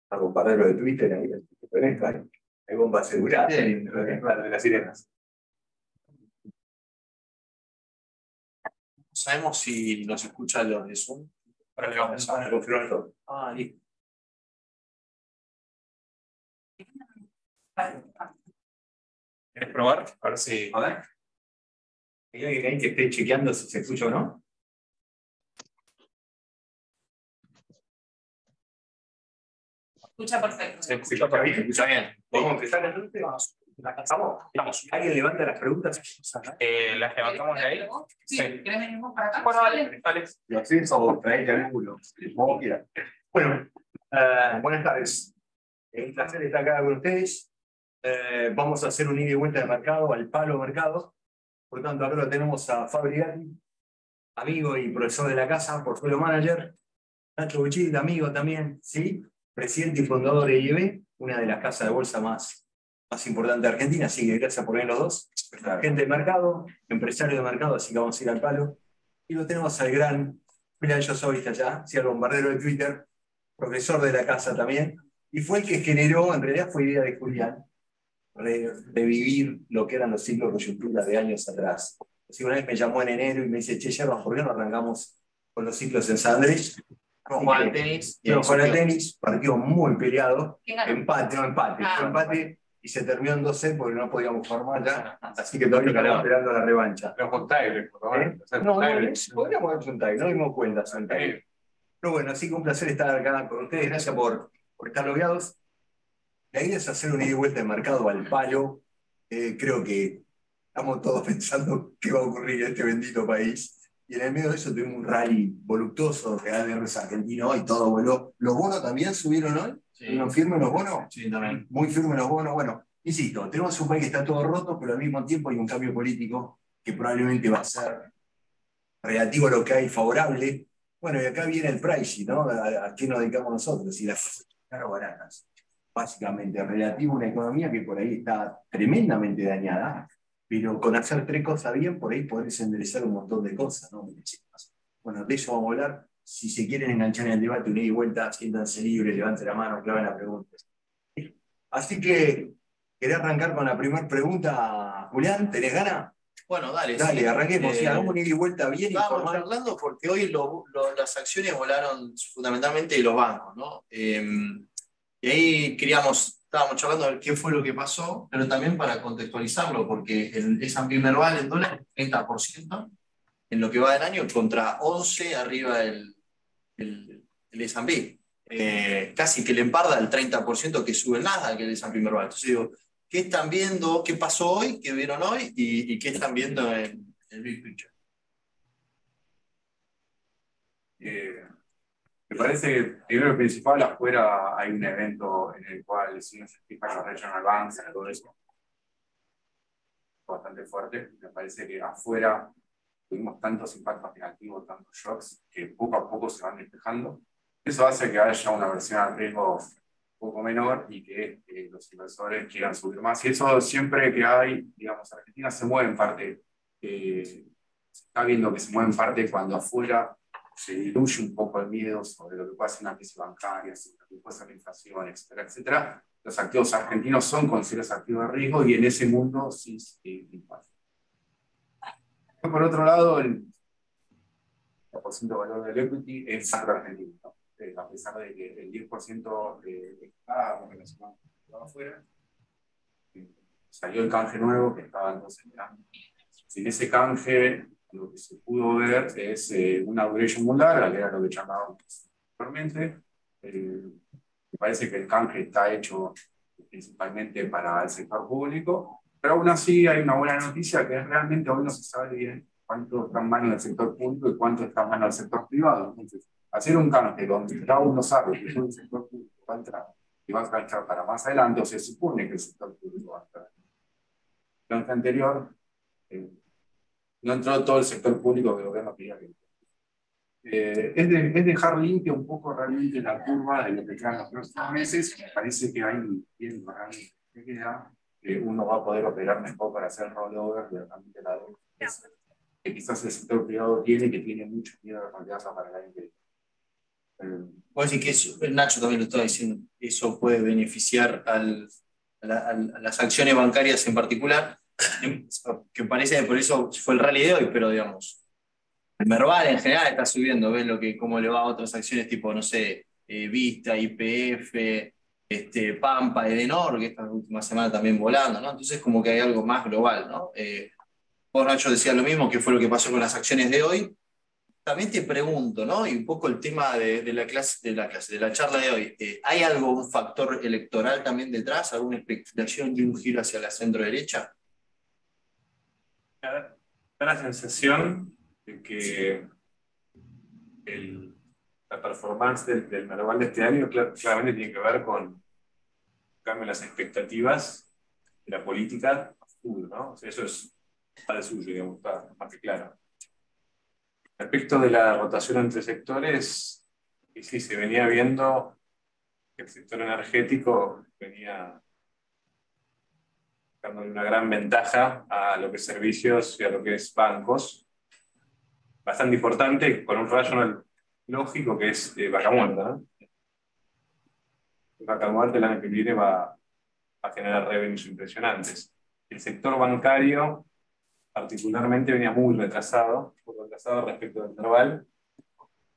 A compararlo de Twitter, hay bomba asegurada de las sirenas. ¿Sabemos si nos escucha los de Zoom? Ahora le vamos a confirmar todo. Listo. ¿Quieres probar? A ver si. A ver. ¿Hay alguien ahí que esté chequeando si se escucha o no? Escucha perfecto. ¿Se escucha bien? ¿Se escucha bien? ¿Vamos a empezar entonces? Vamos. ¿Alguien levanta las preguntas? ¿Las levantamos de ahí? Sí. ¿Querés venir vos para acá? Bueno, dale. Lo hacés o traes el ángulo, como quieras. Bueno, buenas tardes. Un placer estar acá con ustedes. Vamos a hacer un ida y vuelta de mercado, al palo mercado. Por tanto, acá lo tenemos a Fabri Gatti, amigo y profesor de la casa, portfolio manager. Nacho Buchil, amigo también, ¿sí? Presidente y fundador de IEB, una de las casas de bolsa más importantes de Argentina, así que gracias por venir los dos. Gente de mercado, empresario de mercado, así que vamos a ir al palo. Y lo tenemos al gran Julián Yosovi, está allá, sí, al bombardero de Twitter, profesor de la casa también, y fue el que generó, en realidad fue idea de Julián, revivir lo que eran los ciclos de coyuntura de años atrás. Así que una vez me llamó en enero y me dice, che, Yerba, ¿por qué no arrancamos con los ciclos en San Andrés? Jugar al tenis. Jugar al tenis, partido muy peleado, ¿Quién ganó? empate, fue empate y se terminó en 2-0 porque no podíamos jugar más ya, así que todavía estamos esperando la revancha. Pero con Tiger, por favor. No, podríamos haber un tie, no dimos cuenta, son tie. Pero bueno, así que un placer estar acá con ustedes, gracias por estar logueados. La idea es hacer un ida y vuelta de mercado al palo. Creo que estamos todos pensando qué va a ocurrir en este bendito país. Y en el medio de eso tuvimos un rally voluptuoso de ADRs argentino y todo voló. ¿Los bonos también subieron hoy? Sí. ¿No firmes los bonos? Sí, también. Muy firmes los bonos. Bueno, insisto, tenemos un país que está todo roto, pero al mismo tiempo hay un cambio político que probablemente va a ser relativo a lo que hay favorable. Bueno, y acá viene el pricing, ¿no? ¿A qué nos dedicamos nosotros? Y las cosas caras baratas. Básicamente, relativo a una economía que por ahí está tremendamente dañada, pero con hacer tres cosas bien, por ahí podés enderezar un montón de cosas, ¿no? Bueno, de eso vamos a hablar. Si se quieren enganchar en el debate, una ida y vuelta, siéntanse libres, levanten la mano, claven la pregunta. Así que, ¿querés arrancar con la primera pregunta, Julián? ¿Tenés ganas? Bueno, dale. Dale, sí. arranquemos. Hagamos una ida y vuelta bien Estábamos informal. charlando porque hoy las acciones volaron fundamentalmente de los bancos, ¿no? Y ahí estábamos charlando de qué fue lo que pasó, pero también para contextualizarlo, porque el S&P Merval en dólares, 30% en lo que va del año, contra 11% arriba el S&P. Casi que le emparda el 30% que sube el Nasdaq, que el S&P Merval. Entonces digo, ¿qué están viendo? ¿Qué pasó hoy? ¿Qué vieron hoy? ¿Y qué están viendo en el Big Picture? Me parece que primero y principal, afuera hay un evento en el cual si no se fijan los regional banks y todo eso, bastante fuerte. Me parece que afuera tuvimos tantos impactos negativos, tantos shocks, que poco a poco se van despejando. Eso hace que haya una versión al riesgo un poco menor y que los inversores quieran subir más. Y eso siempre que hay, digamos, Argentina se mueve en parte, se está viendo que se mueve en parte cuando afuera se diluye un poco el miedo sobre lo que puede ser una crisis bancaria, sobre lo que puede ser la inflación, etcétera, etcétera. Los activos argentinos son considerados activos de riesgo y en ese mundo sí se impacta. Por otro lado, el porcentaje de valor del equity es macro argentino, ¿no? A pesar de que el 10% está relacionado con afuera, salió el canje nuevo que estaba entonces mirando. Sin ese canje, lo que se pudo ver es una duration muy larga, que era lo que llamábamos anteriormente. Me parece que el canje está hecho principalmente para el sector público, pero aún así hay una buena noticia que es realmente hoy no se sabe bien cuánto está en manos del sector público y cuánto está en manos del sector privado. Entonces, hacer un canje donde cada uno sabe que el sector público va a entrar y va a enganchar para más adelante, o se supone que el sector público va a entrar. El canje anterior, no entró todo el sector público que el gobierno quería que entre. Es dejar limpia un poco realmente la curva de lo que quedan los próximos meses. Parece que hay bien realmente que queda, que uno va a poder operar mejor para hacer rollover de realmente la deuda. que quizás el sector privado tiene, que tiene mucho miedo a confianza para el año que viene. Puedo decir que eso, Nacho también lo estaba diciendo, eso puede beneficiar a las acciones bancarias en particular, que parece que por eso fue el rally de hoy, pero digamos, el Merval en general está subiendo, ves cómo le va a otras acciones tipo, no sé, Vista, YPF, Pampa, Edenor, que esta última semana también volando, ¿no? Entonces como que hay algo más global, ¿no? Vos, Nacho, decías lo mismo, que fue lo que pasó con las acciones de hoy. También te pregunto, ¿no? Y un poco el tema de la charla de hoy. ¿Hay algo, un factor electoral también detrás? ¿Alguna expectación de un giro hacia la centro derecha? Da la sensación de que la performance del Merval de este año claramente tiene que ver con el cambio en las expectativas de la política a futuro, ¿no? O sea, eso está de suyo, digamos, está más que claro. Respecto de la rotación entre sectores, y sí, se venía viendo que el sector energético venía dándole una gran ventaja a lo que es servicios y a lo que es bancos. Bastante importante, con un racional lógico que es Vaca Muerta, ¿no? Vaca Muerta el año que viene va a generar revenues impresionantes. El sector bancario particularmente venía muy retrasado respecto del Merval.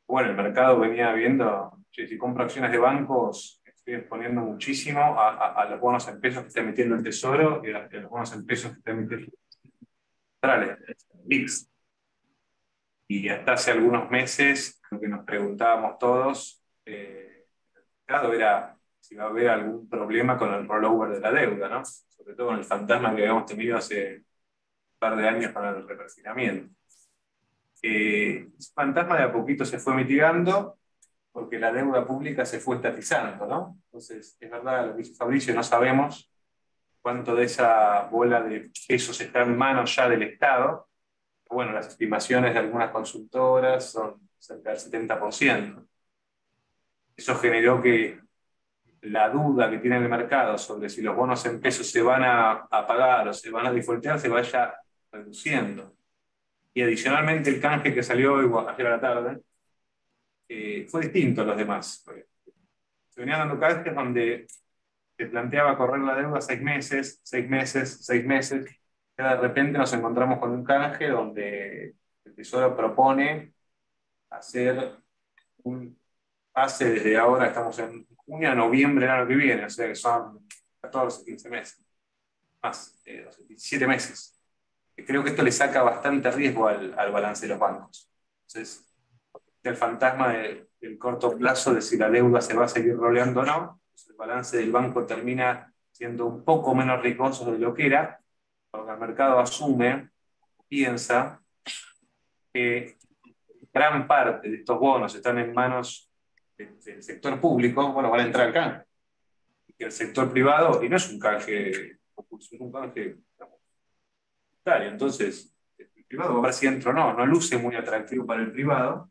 Bueno, el mercado venía viendo, si compro acciones de bancos, estoy exponiendo muchísimo a los bonos en pesos que está emitiendo el Tesoro y a los bonos en pesos que está emitiendo centrales, VIX. Y hasta hace algunos meses, lo que nos preguntábamos todos, el mercado era si va a haber algún problema con el rollover de la deuda, ¿no? Sobre todo con el fantasma que habíamos tenido hace un par de años con el reperfinamiento. Ese fantasma de a poquito se fue mitigando porque la deuda pública se fue estatizando, ¿no? Entonces, es verdad lo que dice Fabricio, no sabemos cuánto de esa bola de pesos está en manos ya del Estado. Bueno, las estimaciones de algunas consultoras son cerca del 70%. Eso generó que la duda que tiene el mercado sobre si los bonos en pesos se van a pagar o se van a defaultear se vaya reduciendo. Y adicionalmente el canje que salió hoy, ayer a la tarde, fue distinto a los demás. Se venían dando canjes donde se planteaba correr la deuda 6 meses, 6 meses, 6 meses. Y de repente nos encontramos con un canje donde el Tesoro propone hacer un pase desde ahora, estamos en junio a noviembre del año que viene, o sea que son 14, 15 meses, más, 17 meses. Creo que esto le saca bastante riesgo al balance de los bancos. Entonces, el fantasma del corto plazo de si la deuda se va a seguir roleando o no, pues el balance del banco termina siendo un poco menos riesgoso de lo que era, porque el mercado asume, piensa, que gran parte de estos bonos están en manos del sector público, bueno, van a entrar al canje. Y que el sector privado, y no es un canje, es un canje, digamos, entonces, el privado va a ver si entra o no, no luce muy atractivo para el privado.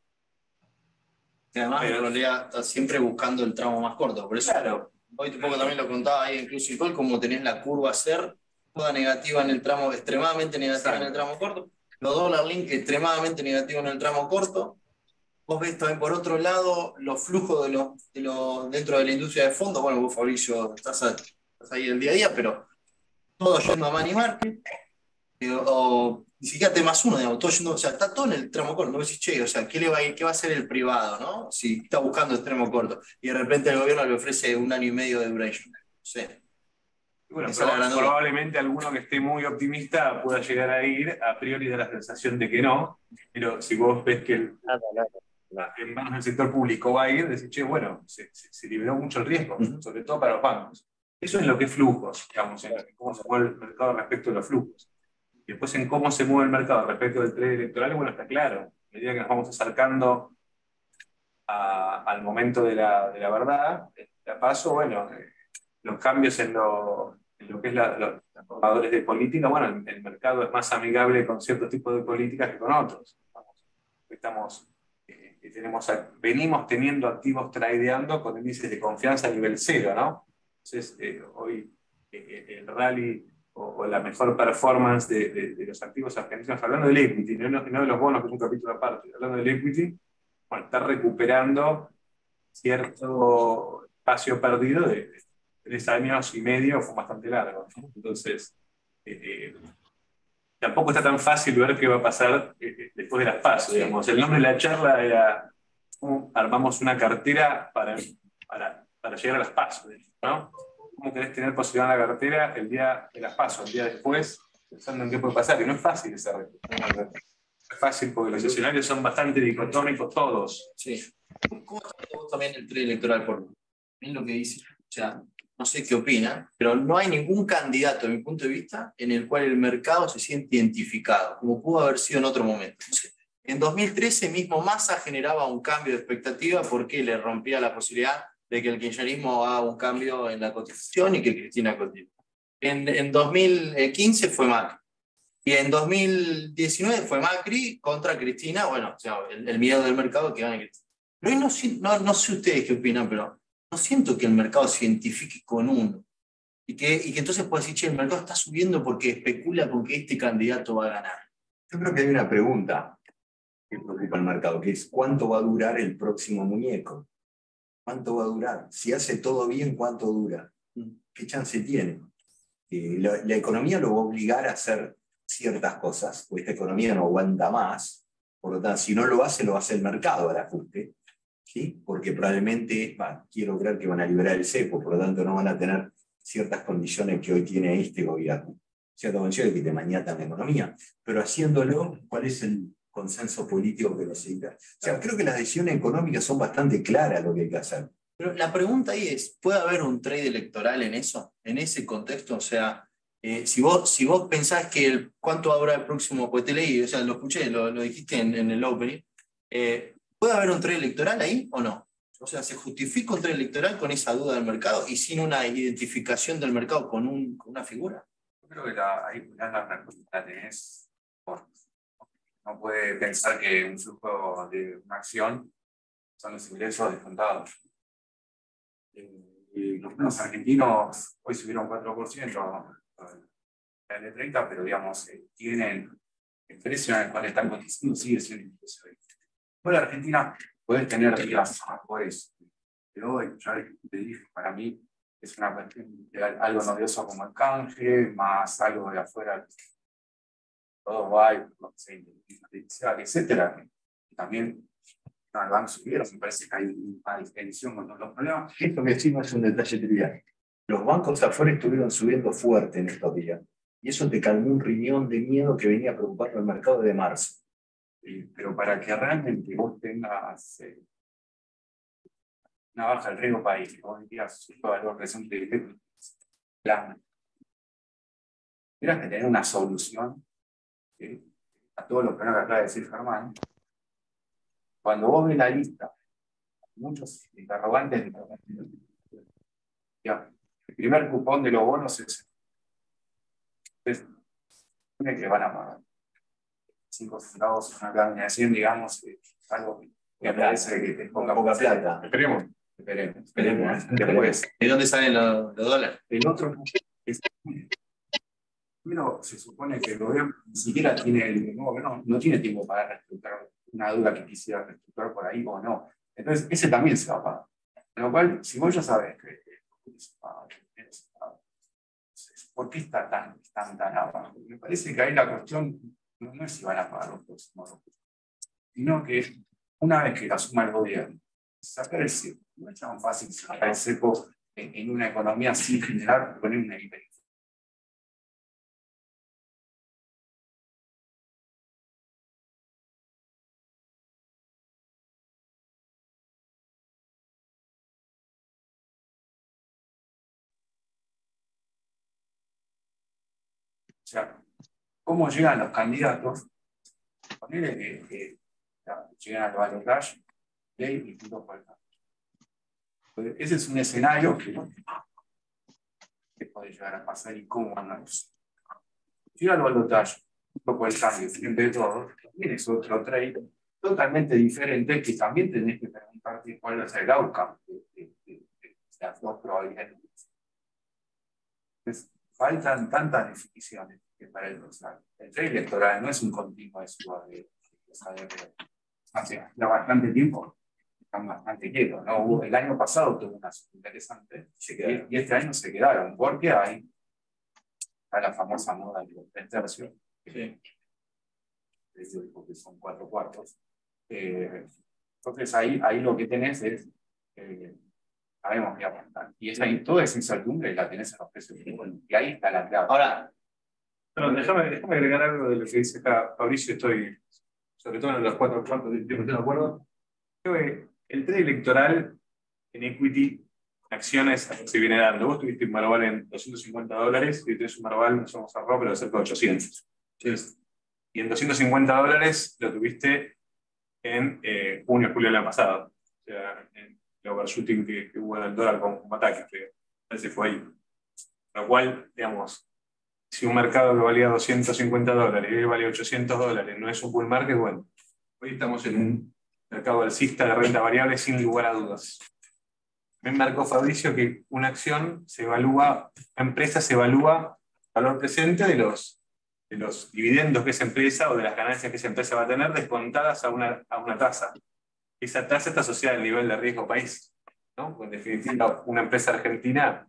Y además, Pero en realidad, estás siempre buscando el tramo más corto. Por eso, claro, hoy un poco también lo contaba ahí incluso Nicole, como tenés la curva SER, toda negativa en el tramo, extremadamente negativa en el tramo corto. Los dólar link extremadamente negativos en el tramo corto. Vos ves también por otro lado los flujos dentro de la industria de fondos. Bueno, vos, Fabricio, estás ahí el día a día, pero todo yendo a money market. O ni siquiera T+1, digamos, todo yendo, o sea, está todo en el tramo corto. No decís, che, o sea, ¿qué va a hacer el privado, no? Si está buscando extremo corto y de repente el gobierno le ofrece 1 año y medio de duration. No sé. bueno, Esa es la gran duda. probablemente alguno que esté muy optimista pueda llegar a ir, a priori da la sensación de que no, pero si vos ves que en manos del sector público va a ir, decís, che, bueno, se liberó mucho el riesgo, sobre todo para los bancos. Eso es lo que es flujos, digamos, en cómo se mueve el mercado respecto de los flujos. Y después en cómo se mueve el mercado respecto del trade electoral, bueno, está claro. A medida que nos vamos acercando al momento de la verdad, a paso, bueno, los cambios en lo que es los formadores de política, bueno, el mercado es más amigable con ciertos tipos de políticas que con otros. Venimos teniendo activos tradeando con índices de confianza a nivel cero, ¿no? Entonces, hoy el rally o o la mejor performance de los activos argentinos, hablando del equity, no de los bonos, que es un capítulo aparte, hablando del equity, bueno, está recuperando cierto espacio perdido de 3 años y medio, fue bastante largo, ¿no? Entonces, tampoco está tan fácil ver qué va a pasar después de las PASO, digamos. El nombre de la charla era cómo armamos una cartera para llegar a las PASO, ¿no? ¿Cómo querés tener posibilidad en la cartera el día de las PASO, el día después, pensando en qué puede pasar? Y no es fácil ese reto. No es fácil porque los escenarios son bastante dicotómicos todos. Sí. ¿Cómo está vos también el tren electoral? Por mí lo que dice, o sea, no sé qué opina, pero no hay ningún candidato, de mi punto de vista, en el cual el mercado se siente identificado, como pudo haber sido en otro momento. En 2013 mismo Massa generaba un cambio de expectativa porque le rompía la posibilidad de que el kirchnerismo haga un cambio en la cotización y que Cristina continúe. En 2015 fue Macri. Y en 2019 fue Macri contra Cristina, bueno, o sea, el miedo del mercado que gane Cristina. Pero hoy no sé ustedes qué opinan, pero no siento que el mercado se identifique con uno. Y que entonces pueda decir, che, el mercado está subiendo porque especula con que este candidato va a ganar. Yo creo que hay una pregunta que preocupa al mercado, que es ¿cuánto va a durar el próximo muñeco? ¿Cuánto va a durar? Si hace todo bien, ¿cuánto dura? ¿Qué chance tiene? La economía lo va a obligar a hacer ciertas cosas, porque esta economía no aguanta más, por lo tanto, si no lo hace el mercado al ajuste, ¿sí? Porque probablemente, quiero creer que van a liberar el cepo, por lo tanto no van a tener ciertas condiciones que hoy tiene este gobierno. Cierta condición de que te maniatan la economía, pero haciéndolo, ¿cuál es el consenso político que necesita? O sea, creo que las decisiones económicas son bastante claras lo que hay que hacer. Pero la pregunta ahí es, ¿puede haber un trade electoral en eso? En ese contexto, o sea, si vos pensás que cuánto habrá el próximo, pues te leí, o sea, lo escuché, lo dijiste en el opening, ¿puede haber un trade electoral ahí o no? O sea, ¿se justifica un trade electoral con esa duda del mercado y sin una identificación del mercado con una figura? Yo creo que ahí la respuesta la tenés. No puede pensar que un flujo de una acción son los ingresos descontados. Y los bonos argentinos hoy subieron 4%, el de 30, pero digamos, tienen el precio en el cual están cotizando, sigue siendo el precio de. Hoy la Argentina puede tener días mejores, pero ya te dije, para mí es una cuestión de algo novedoso como el canje, más algo de afuera, todo guay, no sé, inteligencia artificial, etcétera. Y también el banco subieron, me parece que hay una distinción con todos los problemas. Esto que decimos es un detalle trivial. Los bancos afuera estuvieron subiendo fuerte en estos días. Y eso te calmó un riñón de miedo que venía preocupando el mercado de marzo. Pero para que realmente vos tengas una baja del riesgo país, que vos digas su valor presente de plan, tendrás que tener una solución a todos los problemas que acaba de decir Germán. Cuando vos ves la lista, muchos interrogantes, ya, el primer cupón de los bonos es que van a pagar 5 centavos una caña de 100, digamos, algo que me parece que te ponga poca plata. Esperemos. Después, ¿De dónde salen los dólares? el otro es. Primero, se supone que el gobierno ni siquiera tiene, no tiene tiempo para reestructurar una deuda que quisiera reestructurar por ahí o no. Entonces, ese también se va a pagar. Con lo cual, si vos ya sabés que ¿por qué está tan abajo? Me parece que ahí la cuestión no es si van a pagar los próximos, sino que una vez que la asuma el gobierno, sacar el cepo. No es tan fácil sacar el cepo en una economía sin generar, poner una hiperinflación. O sea, ¿cómo llegan los candidatos? Ponele que llegan al balotaje, ley y punto por el cambio. Ese es un escenario que puede llegar a pasar y cómo van a eso. Llega al balotaje, punto por el cambio, frente de todo, también es otro trade totalmente diferente que también tenés que preguntarte cuál es el outcome de las dos probabilidades. Entonces, faltan tantas definiciones que para el trade electoral no es un continuo de suba de hace ya bastante tiempo. Están bastante quietos, ¿no? El año pasado tuvo una suba interesante y este año se quedaron porque hay la famosa moda de los 3 tercios. Sí. Porque son 4 cuartos. Entonces ahí lo que tenés es, sabemos que aguantar. Y es ahí toda esa incertidumbre la tenés en los precios. Y ahí está la clave. Ahora, déjame agregar algo de lo que dice acá Fabricio. Estoy, sobre todo en los 4 cuartos, de acuerdo. Creo que el trade electoral en equity, acciones, se viene dando. Vos tuviste un Marval en $250 y tenés un Marval, no somos arroba, pero de cerca de 800. ¿Sí? Y en $250 lo tuviste en junio, julio del año pasado. O sea, en el overshooting que hubo en el dólar con ataque, que se fue ahí. Lo cual, digamos, si un mercado que valía $250 y hoy vale $800, no es un bull market, bueno, hoy estamos en un mercado alcista de renta variable sin lugar a dudas. Me marcó Fabricio que una acción se evalúa, una empresa se evalúa el valor presente de los dividendos que esa empresa o de las ganancias que esa empresa va a tener descontadas a una tasa. Esa tasa está asociada al nivel de riesgo país, ¿no? Pues en definitiva, una empresa argentina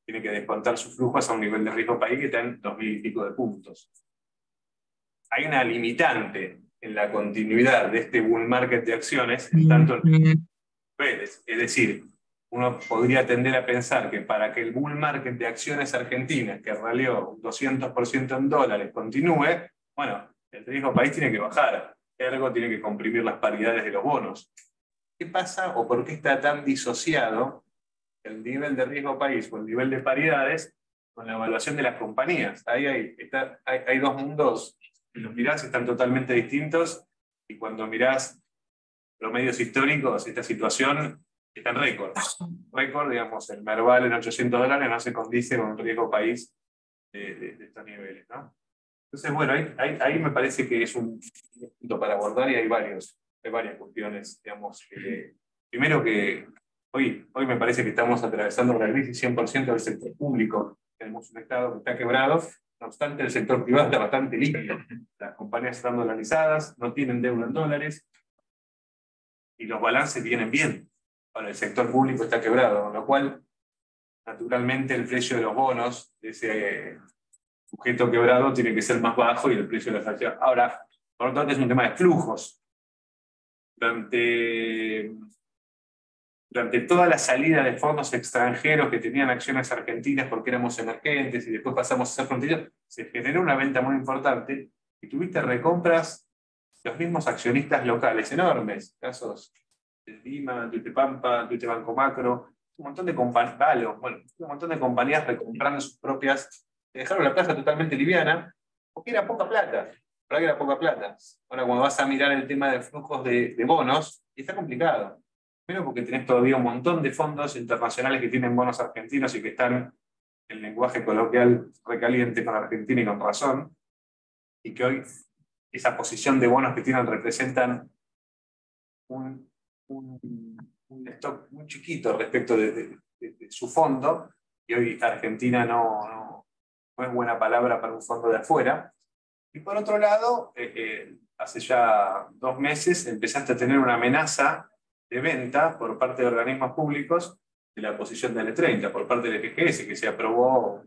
tiene que descontar sus flujos a un nivel de riesgo país que está en 2.000 y pico de puntos. Hay una limitante en la continuidad de este bull market de acciones, en tanto en niveles. Es decir, uno podría tender a pensar que para que el bull market de acciones argentinas, que raleó un 200% en dólares, continúe, bueno, el riesgo país tiene que bajar. Ergo tiene que comprimir las paridades de los bonos. ¿Qué pasa o por qué está tan disociado el nivel de riesgo país o el nivel de paridades con la evaluación de las compañías? Ahí hay dos mundos, si los mirás están totalmente distintos, y cuando mirás promedios históricos, esta situación está en récord. Récord, digamos, el Merval en $800 no se condice con un riesgo país de estos niveles, ¿no? Entonces, bueno, ahí me parece que es un punto para abordar y hay varias cuestiones, digamos. Primero que hoy me parece que estamos atravesando una crisis 100% del sector público. Tenemos un Estado que está quebrado, no obstante el sector privado está bastante líquido. Las compañías están dolarizadas, no tienen deuda en dólares y los balances vienen bien. Ahora el sector público está quebrado, con lo cual naturalmente el precio de los bonos de ese sujeto quebrado tiene que ser más bajo y el precio de las acciones. Ahora, por lo tanto, es un tema de flujos. Durante toda la salida de fondos extranjeros que tenían acciones argentinas porque éramos emergentes y después pasamos a ser fronterizos, se generó una venta muy importante y tuviste recompras de los mismos accionistas locales enormes, casos de Lima, de Pampa, de Banco Macro, un montón de compañías recomprando sus propias, dejaron la plaza totalmente liviana, porque era poca plata. ¿Para qué era poca plata? Ahora, cuando vas a mirar el tema de flujos de bonos, está complicado. Primero porque tenés todavía un montón de fondos internacionales que tienen bonos argentinos y que están, en lenguaje coloquial, recaliente con Argentina y con razón, y que hoy esa posición de bonos que tienen representan un stock muy chiquito respecto de su fondo, y hoy Argentina no es buena palabra para un fondo de afuera. Y por otro lado, hace ya 2 meses empezaste a tener una amenaza de venta por parte de organismos públicos de la posición del E30, por parte del FGS, que se aprobó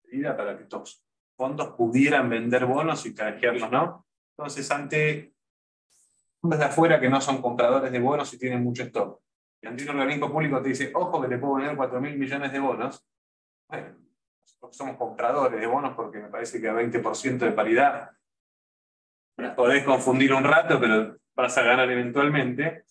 medida para que estos fondos pudieran vender bonos y canjearlos, ¿no? Entonces, ante fondos de afuera que no son compradores de bonos y tienen mucho stock, y ante un organismo público te dice, ojo que te puedo vender 4.000 millones de bonos, bueno, nosotros somos compradores de bonos porque me parece que a 20% de paridad podés confundir un rato, pero vas a ganar eventualmente.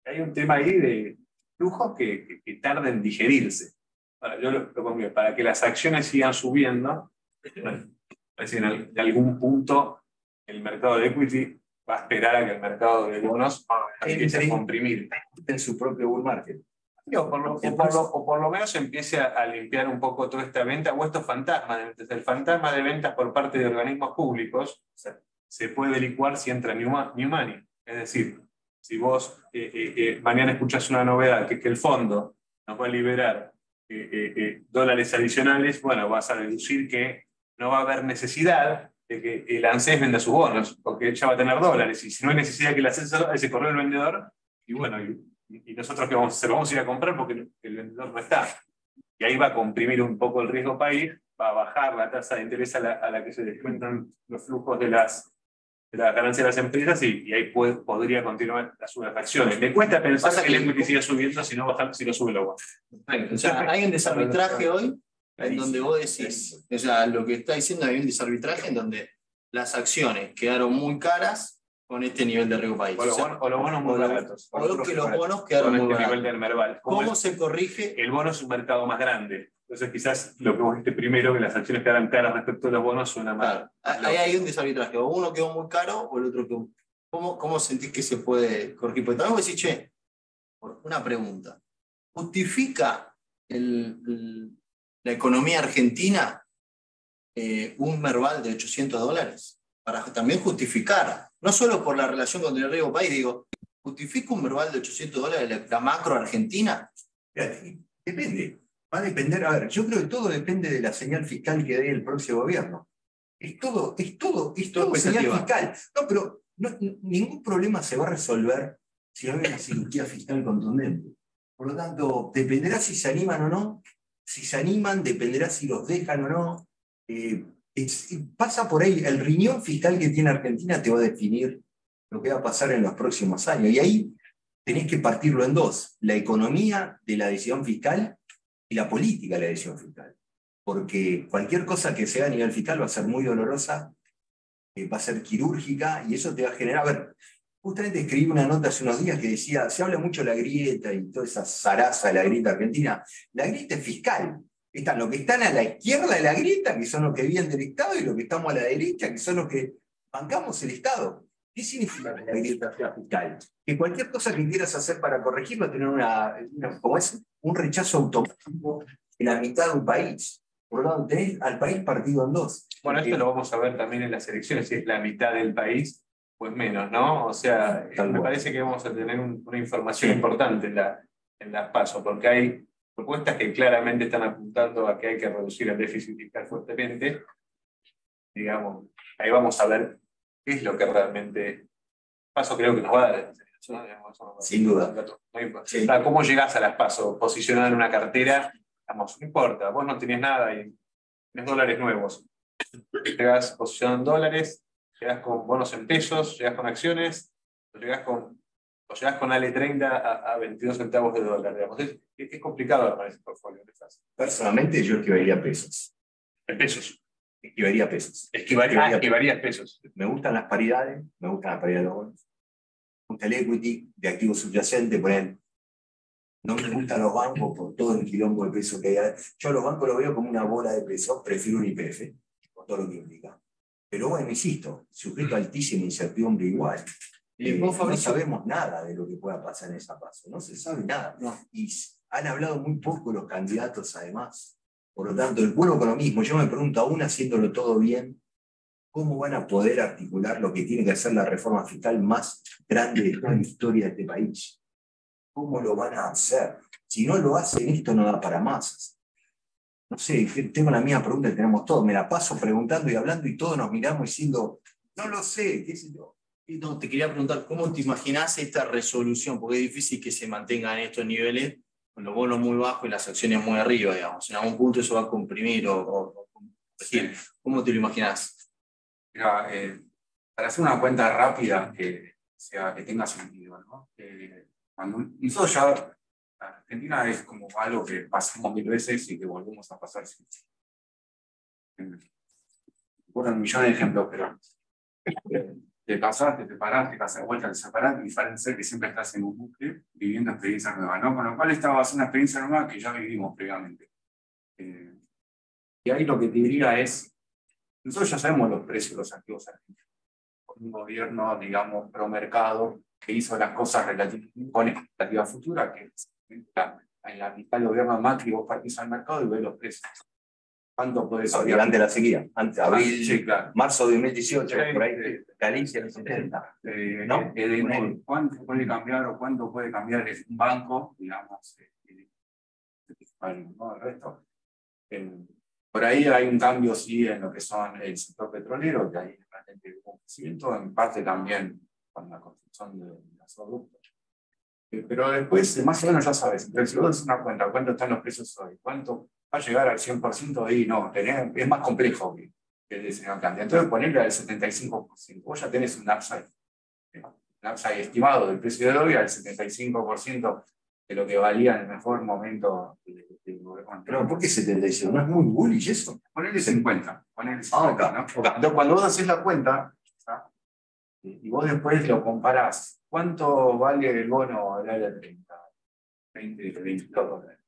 Hay un tema ahí de flujos que tarda en digerirse. Ahora, yo lo pongo, para que las acciones sigan subiendo, bueno, parece que en algún punto el mercado de equity va a esperar a que el mercado de bonos empiece a comprimir en su propio bull market. O por lo menos empiece a limpiar un poco toda esta venta o estos fantasmas. Desde el fantasma de ventas por parte de organismos públicos se puede licuar si entra new money. Es decir, si vos mañana escuchás una novedad que el fondo nos va a liberar dólares adicionales, bueno, vas a deducir que no va a haber necesidad de que el ANSES venda sus bonos, porque ya va a tener dólares, y si no hay necesidad que el ANSES se corre el vendedor, y bueno, y nosotros qué vamos a hacer, vamos a ir a comprar porque el vendedor no está. Y ahí va a comprimir un poco el riesgo país, va a bajar la tasa de interés a la que se descuentan los flujos de las ganancias de las empresas, y ahí podría continuar la suba de acciones. Me cuesta pensar que el equity siga subiendo si no sube la bonos. O sea, hay un desarbitraje hoy en donde vos decís, o sea, lo que está diciendo, hay un desarbitraje en donde las acciones quedaron muy caras con este nivel de riesgo país. O los bonos muy baratos. O que los bonos quedaron muy baratos. Nivel del Merval. ¿Cómo se corrige? El bono es un mercado más grande. Entonces quizás lo que vos viste primero, que las acciones quedaran caras respecto a los bonos, suena mal. Claro, ahí hay un desarbitraje. O uno quedó muy caro o el otro quedó. ¿Cómo sentís que se puede corregir? Porque también vos decís, che, una pregunta. ¿Justifica la economía argentina un Merval de $800? Para también justificar, no solo por la relación con el riesgo país, digo, ¿justifica un Merval de $800 la macro argentina? Depende. Va a depender, a ver, yo creo que todo depende de la señal fiscal que dé el próximo gobierno. Es todo señal fiscal. No, pero ningún problema se va a resolver si hay una cirugía fiscal contundente. Por lo tanto, dependerá si se animan o no. Si se animan, dependerá si los dejan o no. Pasa por ahí, el riñón fiscal que tiene Argentina te va a definir lo que va a pasar en los próximos años. Y ahí tenés que partirlo en dos: la economía de la decisión fiscal y la política de la decisión fiscal. Porque cualquier cosa que sea a nivel fiscal va a ser muy dolorosa, va a ser quirúrgica, y eso te va a generar... A ver, justamente escribí una nota hace unos días que decía, se habla mucho de la grieta y toda esa zaraza de la grieta argentina. La grieta es fiscal. Están los que están a la izquierda de la grieta, que son los que viven del Estado, y los que estamos a la derecha, que son los que bancamos el Estado. ¿Qué significa que la grieta sea fiscal? Que cualquier cosa que quieras hacer para corregirlo va a tener como es, un rechazo automático en la mitad de un país. Por lo tanto, tenés al país partido en dos. Bueno, esto lo vamos a ver también en las elecciones, si es la mitad del país, pues menos, ¿no? O sea, me parece que vamos a tener una información importante en las PASO, porque hay propuestas que claramente están apuntando a que hay que reducir el déficit fiscal fuertemente. Digamos, ahí vamos a ver qué es lo que realmente PASO creo que nos va a dar. ¿No? Sin duda. Sí. ¿Cómo llegás a las PASO? Posicionado en una cartera, digamos, no importa, vos no tenés nada y tenés dólares nuevos. Llegás posicionado en dólares, llegás con bonos en pesos, llegás con acciones, o llegás con ALE 30 a 22 centavos de dólar. Digamos. Es complicado armar ese portfolio. Personalmente yo esquivaría pesos. En pesos. Esquivaría pesos. Esquivaría pesos. Me gustan las paridades, me gustan las paridades de los bonos. Me gusta el equity de activos subyacentes, por ejemplo. No me gustan los bancos por todo el quilombo de peso que hay. Yo a los bancos los veo como una bola de peso, prefiero un YPF, por todo lo que implica. Pero bueno, insisto, sujeto a altísima incertidumbre igual. No sabemos nada de lo que pueda pasar en esa PASO, no se sabe nada. No. Y han hablado muy poco los candidatos además. Por lo tanto, el puro economismo, yo me pregunto, aún haciéndolo todo bien, ¿cómo van a poder articular lo que tiene que hacer la reforma fiscal más grande de toda la historia de este país? ¿Cómo lo van a hacer? Si no lo hacen, esto no da para más. No sé, tengo la misma pregunta que tenemos todos. Me la paso preguntando y hablando y todos nos miramos diciendo, no lo sé, qué sé yo. No, te quería preguntar, ¿cómo te imaginás esta resolución? Porque es difícil que se mantengan estos niveles con los bonos muy bajos y las acciones muy arriba, digamos. En algún punto eso va a comprimir o corregir. ¿Cómo te lo imaginás? Mira, para hacer una cuenta rápida que tenga sentido, ¿no? Cuando nosotros ya, Argentina es como algo que pasamos 1000 veces y que volvemos a pasar siempre. Ocurren millones de ejemplos, pero te casás, te separás, te casas de vuelta, te separás, y parece que siempre estás en un bucle viviendo experiencias nuevas, ¿no? Con lo cual esta va a ser una experiencia nueva que ya vivimos previamente. Y ahí lo que te diría es, nosotros ya sabemos los precios de los activos argentinos. Con un gobierno, digamos, pro mercado, que hizo las cosas con expectativa futura, que en la mitad del gobierno de Macri vos partís al mercado y ves los precios. ¿Cuánto puede ser? Durante la sequía, abril, sí, claro. Marzo de 2018, por ahí, Galicia en el 70. ¿No? ¿Cuánto puede cambiar o cuánto puede cambiar un banco, digamos, ¿no? El resto. Por ahí hay un cambio, sí, en lo que son el sector petrolero, que hay realmente un crecimiento, en parte también con la construcción de gasoductos. Pero después, más o menos ya sabes, entonces, si vos haces una cuenta, ¿cuánto están los precios hoy? ¿Cuánto va a llegar al 100% ahí? No, es más complejo que el diseño cambia. Entonces, ponerle al 75%, vos ya tenés un upside estimado del precio de hoy al 75% de lo que valía en el mejor momento del gobierno. Pero ¿por qué 75? ¿No es muy bullish eso? Ponerle 50. Ponerle 50, ¿no? Entonces, cuando vos haces la cuenta, ¿está? Y vos después lo comparás, ¿cuánto vale el bono del área 30? 22 dólares.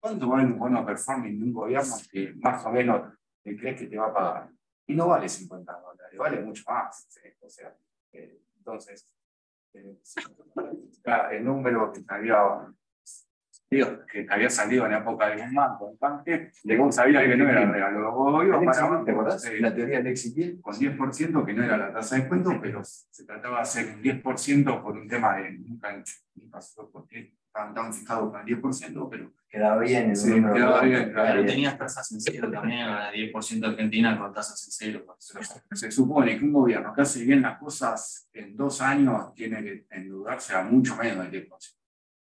¿Cuánto vale un bono performing de un gobierno que más o menos crees que te va a pagar? Y no vale 50 dólares, vale mucho más. ¿Sí? O sea, entonces, el número que había salido en la época de Guzmán con tanque, de vos sabías que no era real. Luego iba para abajo, ¿te acordás? La teoría del Exipiel. Con 10%, que no era la tasa de descuento, pero se trataba de hacer un 10% por un tema de nunca pasó porque estaban tan fijados con el 10%, pero Quedaba bien. sí, quedaba bien. Pero tenías tasas en cero también, la 10% Argentina con tasas en cero. Se supone que un gobierno que hace bien las cosas en 2 años tiene que endeudarse a mucho menos del 10%. O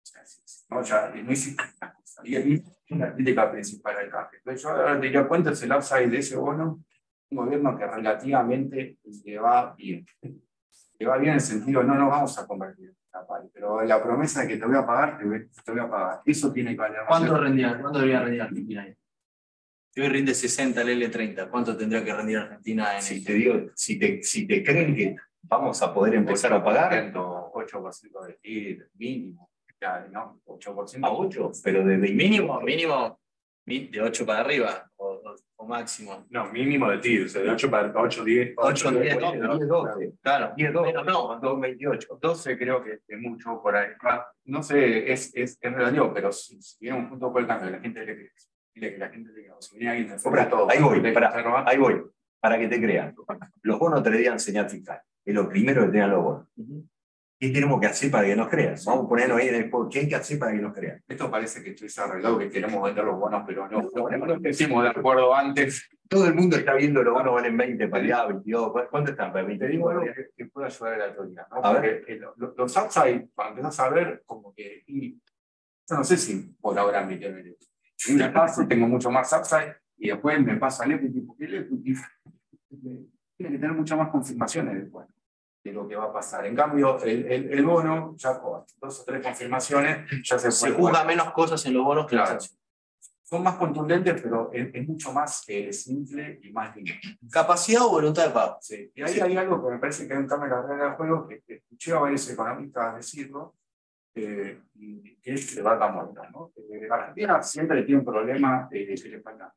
sea, no, ya no hiciste las cosas. Y ahí es la crítica principal al cambio. Entonces, yo ahora te diría cuánto es el upside de ese bono. Un gobierno que relativamente le va bien. Le va bien en el sentido, no nos vamos a convertir en una pari, pero la promesa de que te voy a pagar, te voy a pagar. Eso tiene que valer más. ¿Cuánto debería rendir Argentina ahí? Si hoy rinde 60 el L30, ¿cuánto tendría que rendir Argentina en Si te digo, si te creen que vamos a poder empezar a pagar 8% de TIR, mínimo. Ya, ¿no? 8%. a 8, pero de mínimo de 8 para arriba o máximo? No, mínimo de TIR, o sea, de 8 para 8, 10. 8, 10, 12. Claro, 10, 12, no, 2,28. 12 creo que es mucho por ahí. No sé, es relativo, pero si viene un punto por el cambio, la gente le cree, la gente le cree. Si viene alguien de todo, ahí voy, para que te crean. Los bonos traían señal fiscal. Es lo primero que tenían los bonos. ¿Qué tenemos que hacer para que nos crean? Vamos a ponernos ahí en el juego. ¿Qué hay que hacer para que nos crean? Esto parece que estuviese arreglado, que queremos vender los bonos, pero no empecemos de acuerdo antes. Todo el mundo está viendo los bonos valen 20 para allá, 22. ¿Cuánto están para 20? Te digo algo que pueda ayudar a la teoría, ¿no? A Porque los upside, cuando empezás a ver, como que. Yo no sé si por ahora en mi teoría. En mi caso tengo mucho más upside y después me pasa el equity, porque el equity tiene que tener muchas más confirmaciones después de lo que va a pasar. En cambio, el bono, ya con 2 o 3 confirmaciones, ya se juzga menos cosas en los bonos que en las Claro. acciones. Son más contundentes, pero es mucho más simple y más lindo. Capacidad o voluntad de pago. Sí. Y ahí hay algo que me parece que hay un cambio en la regla del juego, que escuché a varios economistas decirlo, y que es de vaca muerta, ¿no? Argentina siempre tiene un problema que le falta.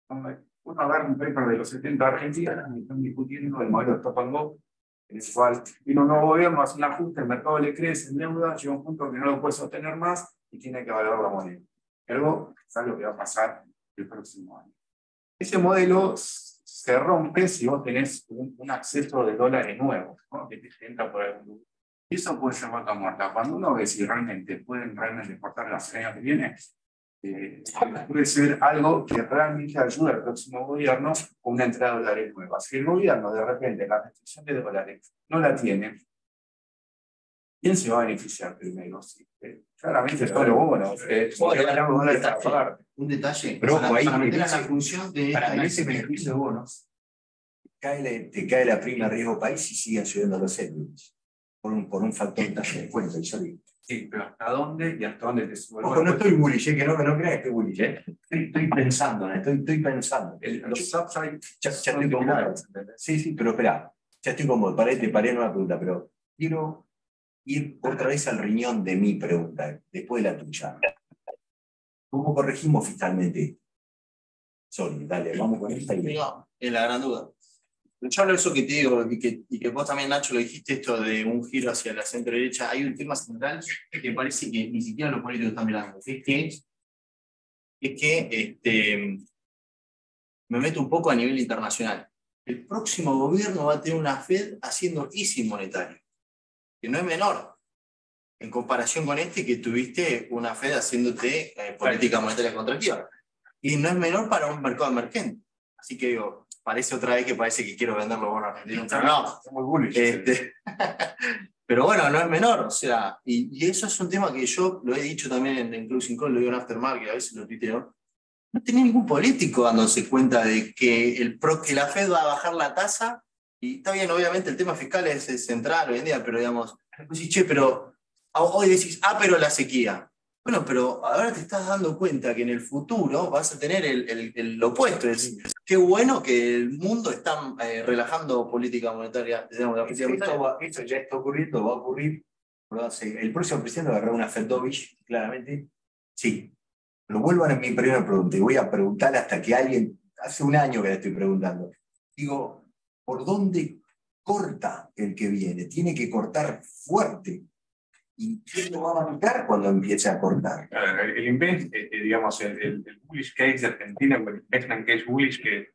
Uno agarra un paper de los 70 de Argentina y están discutiendo el modelo de Stop and Go, en el cual vino un nuevo gobierno, hace un ajuste, el mercado le crece en deuda, llega un punto que no lo puede sostener más y tiene que valorar la moneda. Algo es algo que va a pasar el próximo año. Ese modelo se rompe si vos tenés un acceso de dólares nuevos, ¿no? Que te entra por algún lugar. Y eso puede ser vaca muerta. Cuando uno ve si realmente pueden exportar la año que viene, puede ser algo que realmente ayude al próximo gobierno con una entrada de dólares nueva. Si el gobierno de repente la restricción de dólares no la tiene, ¿quién se va a beneficiar primero? Sí, claramente todos los bonos. Un detalle, Pero ojo, ahí para meter te a la dice- función de Para esta ese beneficio de bonos, te cae la prima riesgo país y siguen subiendo los equities por un factor de tasa de cuenta. Sí, pero ¿hasta dónde y hasta dónde te sube? Ojo, no estoy bullish, que no creas que estoy bullish. Estoy pensando, estoy pensando. Los upside Ya son estoy cómodo. similares, ¿entendés? Sí, pero espera, ya estoy cómodo. Te paré en una pregunta, pero quiero ir otra vez al riñón de mi pregunta, después de la tuya. ¿Cómo corregimos fiscalmente? Sorry, dale, vamos con esta idea. No, es la gran duda. Yo hablo de eso que te digo, y que vos también, Nacho, lo dijiste, esto de un giro hacia la centro derecha. Hay un tema central que parece que ni siquiera los políticos están mirando. Me meto un poco a nivel internacional. El próximo gobierno va a tener una Fed haciendo easing monetario, que no es menor. en comparación con este que tuviste una Fed haciéndote política monetaria contractiva. Y no es menor para un mercado emergente. Así que digo, parece otra vez que parece que quiero vender los bonos argentinos, pero no. Es muy bullish. Pero bueno, no es menor, o sea, y eso es un tema que yo lo he dicho también en Closing Call, lo digo en Aftermarket, a veces lo tuiteo. No tenía ningún político dándose cuenta de que la Fed va a bajar la tasa, y está bien, obviamente el tema fiscal es central hoy en día, pero digamos, pues sí, che, pero hoy decís, pero la sequía. Bueno, pero ahora te estás dando cuenta que en el futuro vas a tener lo opuesto, es decir, qué bueno que el mundo está relajando política monetaria. Esto ya está ocurriendo, va a ocurrir. El próximo presidente va a agarrar una Fedovich, claramente. Sí. Lo vuelvo a mi primera pregunta y voy a preguntar hasta que alguien, hace un año que le estoy preguntando, digo, ¿por dónde corta el que viene? Tiene que cortar fuerte. ¿Y quién lo va a bancar cuando empiece a cortar? Digamos, el bullish case de Argentina, o el investment case bullish, que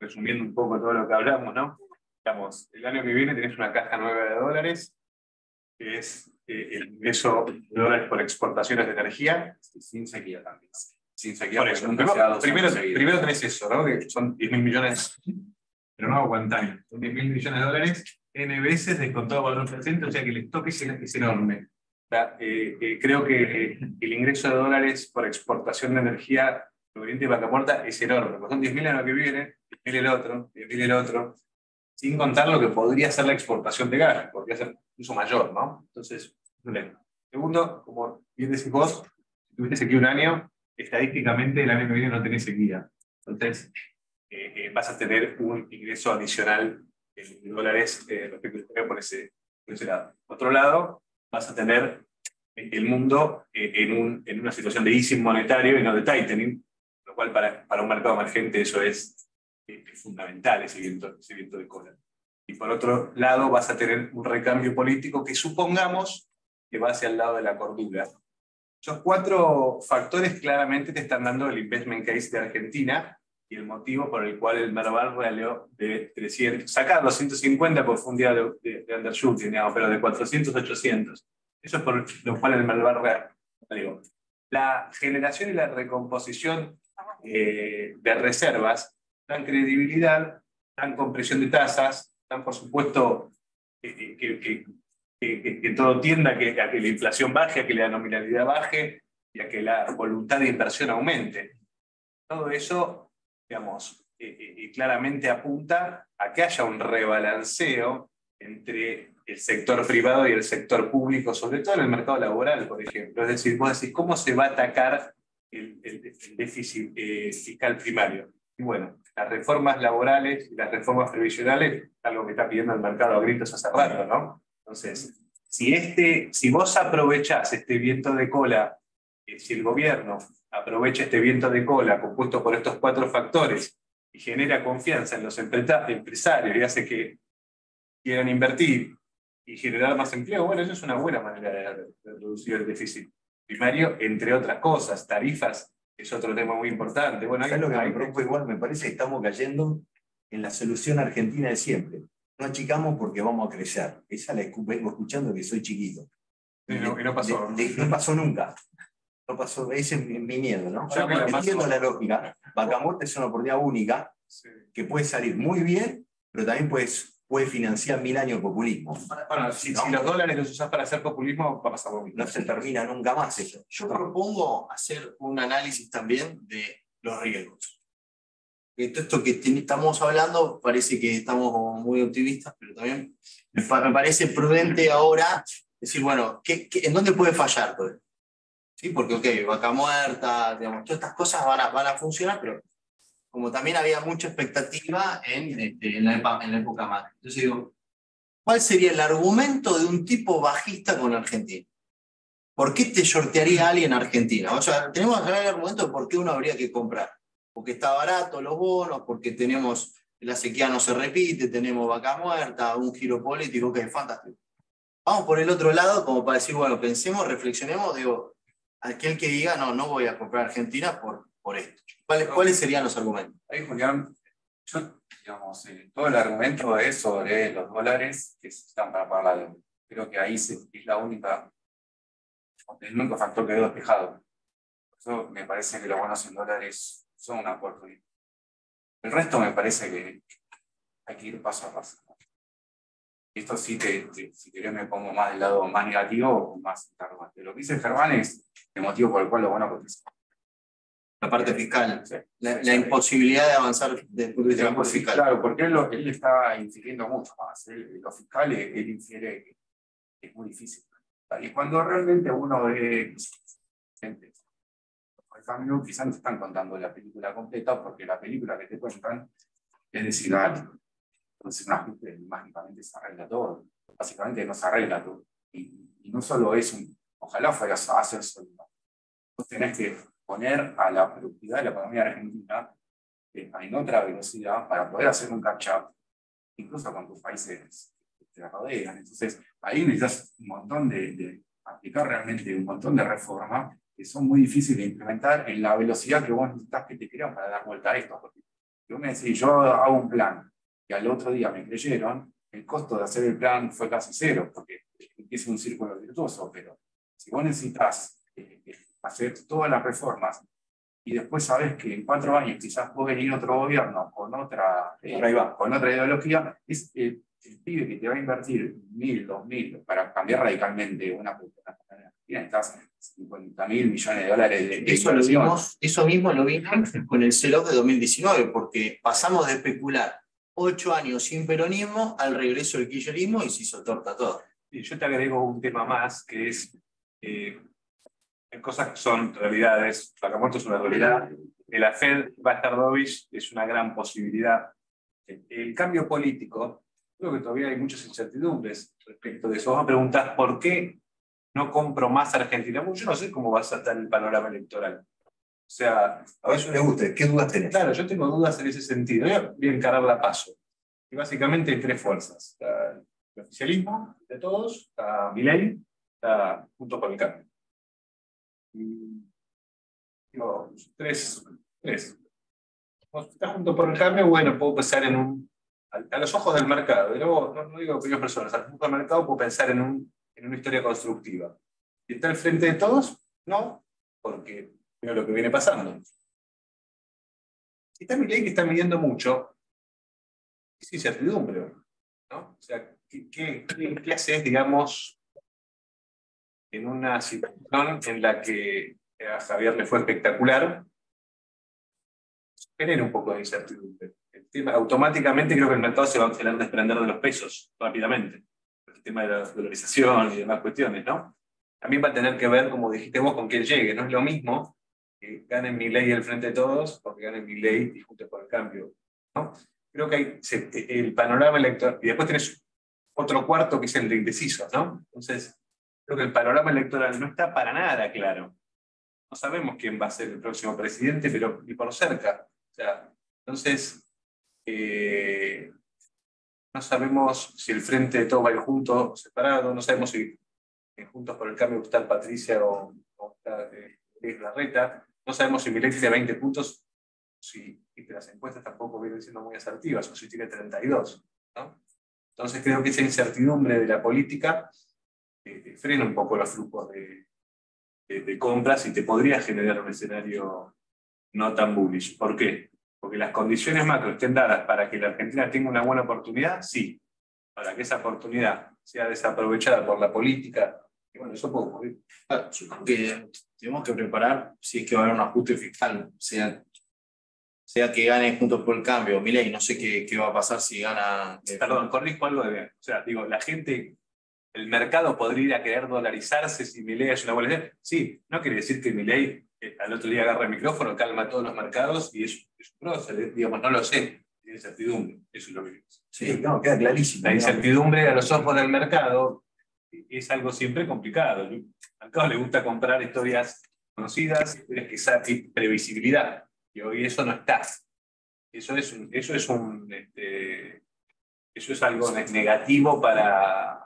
resumiendo un poco todo lo que hablamos, ¿no? Digamos, el año que viene tenés una caja nueva de dólares, que es el ingreso de dólares por exportaciones de energía. Sin sequía también. Sin sequía, Por eso, primero primero tenés eso, ¿no? Que son 10.000 millones, pero no aguantan. Son 10.000 millones de dólares, N veces descontado valor presente, o sea que el stock es enorme. O sea, creo que el ingreso de dólares por exportación de energía proveniente de Vaca Muerta es enorme. Porque son 10.000 el año que viene, 10.000 el otro, 10.000 el otro, sin contar lo que podría ser la exportación de gas, podría ser incluso mayor, ¿no? Entonces, segundo, como bien decís vos, si tuviste sequía un año, estadísticamente el año que viene no tenés sequía. Entonces, vas a tener un ingreso adicional de dólares respecto a por ese lado. Por otro lado, vas a tener el mundo en una situación de easing monetario y no de tightening, lo cual para un mercado emergente eso es fundamental, ese viento de cola. Y por otro lado, vas a tener un recambio político que supongamos que va hacia el lado de la cordura. Esos 4 factores claramente te están dando el investment case de Argentina y el motivo por el cual el Merval realeó de 300, sacar 250 por fue un día de undershooting, digamos, pero de 400 a 800. Eso es por lo cual el Merval realeó. La generación y la recomposición de reservas dan credibilidad, dan compresión de tasas, dan por supuesto que todo tienda a que la inflación baje, a que la nominalidad baje y a que la voluntad de inversión aumente. Todo eso, digamos, claramente apunta a que haya un rebalanceo entre el sector privado y el sector público, sobre todo en el mercado laboral, por ejemplo. Es decir, vos decís, ¿cómo se va a atacar el déficit fiscal primario? Y bueno, las reformas laborales y las reformas previsionales, algo que está pidiendo el mercado a gritos hace rato, ¿no? Entonces, si vos aprovechás este viento de cola, si el gobierno aprovecha este viento de cola compuesto por estos 4 factores y genera confianza en los empresarios y hace que quieran invertir y generar más empleo, bueno, eso es una buena manera de reducir el déficit primario, entre otras cosas. Tarifas es otro tema muy importante. Bueno, ¿sabes lo que me preocupa igual? Me parece que estamos cayendo en la solución argentina de siempre. No achicamos porque vamos a crecer. Esa la vengo escuchando que soy chiquito. Y no pasó. No pasó nunca. No pasó, ese es mi miedo, ¿no? Yo entiendo la lógica. Vaca Muerta es una oportunidad única que puede salir muy bien, pero también puede financiar 1000 años de populismo. Bueno, si los dólares los usás para hacer populismo, va a pasar lo mismo. No se termina nunca más eso. Yo propongo hacer un análisis también de los riesgos. Esto que estamos hablando parece que estamos muy optimistas, pero también me parece prudente ahora decir, bueno, ¿en dónde puede fallar todo esto? ¿Sí? Porque, ok, Vaca Muerta, digamos, todas estas cosas van a funcionar, pero como también había mucha expectativa en la época macro. Entonces digo, ¿cuál sería el argumento de un tipo bajista con Argentina? ¿Por qué te shortearía alguien en Argentina? O sea, tenemos que hablar el argumento de por qué uno habría que comprar. Porque está barato los bonos, porque tenemos la sequía no se repite, tenemos Vaca Muerta, un giro político que es fantástico. Vamos por el otro lado como para decir, bueno, pensemos, reflexionemos, digo, aquel que diga, no voy a comprar Argentina por esto. ¿Cuáles serían los argumentos? Ahí, Julián, digamos, todo el argumento es sobre los dólares que se están para pagar la deuda. Creo que ahí es la única el único factor que veo despejado. Por eso me parece que los bonos en dólares son una oportunidad. El resto me parece que hay que ir paso a paso. Esto sí si querés me pongo más del lado más negativo o más interrogante. Lo que dice Germán es el motivo por el cual los bonos cotizan. La parte fiscal, Sí, la imposibilidad de avanzar desde el punto de vista fiscal. Claro, porque él está infiriendo mucho más. Lo fiscal, él infiere que es muy difícil. Y cuando realmente uno ve gente, por ejemplo, quizás no te están contando la película completa, porque la película que te cuentan es decir, entonces un ajuste mágicamente se arregla todo. Básicamente no se arregla todo. Y no solo es ojalá fuera a hacer solo. Vos tenés que poner a la productividad de la economía argentina en otra velocidad para poder hacer un catch-up, incluso con tus países que te rodean. Entonces, ahí necesitas un montón de aplicar realmente un montón de reformas que son muy difíciles de implementar en la velocidad que vos necesitas que te crean para dar vuelta a esto. Porque si vos me decís, yo hago un plan y al otro día me creyeron, el costo de hacer el plan fue casi cero, porque es un círculo virtuoso, pero si vos necesitas hacer todas las reformas y después sabes que en 4 años quizás puede venir otro gobierno con otra ideología, es el pibe que te va a invertir 1.000, 2.000 para cambiar radicalmente una cultura. Necesitas 50.000 millones de dólares de inversión. Eso mismo lo vimos con el sell-off de 2019, porque pasamos de especular 8 años sin peronismo al regreso del kirchnerismo y se hizo torta todo. Y yo te agrego un tema más, que es cosas que son realidades. Vaca Muerta es una realidad. La Fed va a estar dovish, es una gran posibilidad. El cambio político, creo que todavía hay muchas incertidumbres respecto de eso. Vos me preguntás por qué no compro más Argentina. Yo no sé cómo va a estar el panorama electoral. O sea, A ver si me gusta, ¿qué dudas tenés? claro, yo tengo dudas en ese sentido. Voy a encarar la PASO. Y básicamente hay 3 fuerzas. Está el oficialismo de todos, está Milei, está Juntos por el Cambio. Digo, tres. Como está Juntos por el Cambio, bueno, puedo pensar a los ojos del mercado. Y luego, no digo que yo personas, al ojos del mercado puedo pensar en una historia constructiva. ¿Y está al frente de todos? No, porque veo lo que viene pasando. Y está Milei, que está midiendo mucho, es incertidumbre, ¿no? O sea, ¿qué haces, digamos, en una situación en la que a Javier le fue espectacular? Genera un poco de incertidumbre. El tema, automáticamente creo que el mercado se va a querer desprender de los pesos rápidamente. El tema de la dolarización y demás cuestiones, ¿no? También va a tener que ver, como dijiste vos, con quién llegue. No es lo mismo que ganen Milei y el Frente de Todos, porque ganen Milei y Juntos por el Cambio, ¿no? Creo que hay el panorama electoral, y después tenés otro cuarto que es el de indecisos, ¿no? Entonces, creo que el panorama electoral no está para nada claro. No sabemos quién va a ser el próximo presidente, pero ni por cerca. O sea, entonces, no sabemos si el Frente de Todos va a ir juntos o separado, no sabemos si Juntos por el Cambio está Patricia o está Larreta, no sabemos si Milei tiene 20 puntos, y que las encuestas tampoco vienen siendo muy asertivas, o si tiene 32, ¿no? Entonces creo que esa incertidumbre de la política frena un poco los flujos de compras y te podría generar un escenario no tan bullish. ¿Por qué? Porque las condiciones macro estén dadas para que la Argentina tenga una buena oportunidad, sí. Para que esa oportunidad sea desaprovechada por la política, y bueno, eso puede ocurrir. Yo creo que tenemos que preparar si es que va a haber un ajuste fiscal, sea que gane Juntos por el Cambio, Milei, no sé qué va a pasar si gana. Perdón, corrijo algo o sea, digo, la gente, el mercado podría querer dolarizarse si Milei es una buena idea. Sí, no quiere decir que Milei al otro día agarra el micrófono, calma todos los mercados y es un prócer, digamos, no lo sé, tiene incertidumbre, eso es lo que digo. Sí, no, queda clarísimo. La incertidumbre a los ojos del mercado es algo siempre complicado. Al mercado le gusta comprar historias conocidas, historias que saquen previsibilidad, y hoy eso no está. Eso es algo negativo para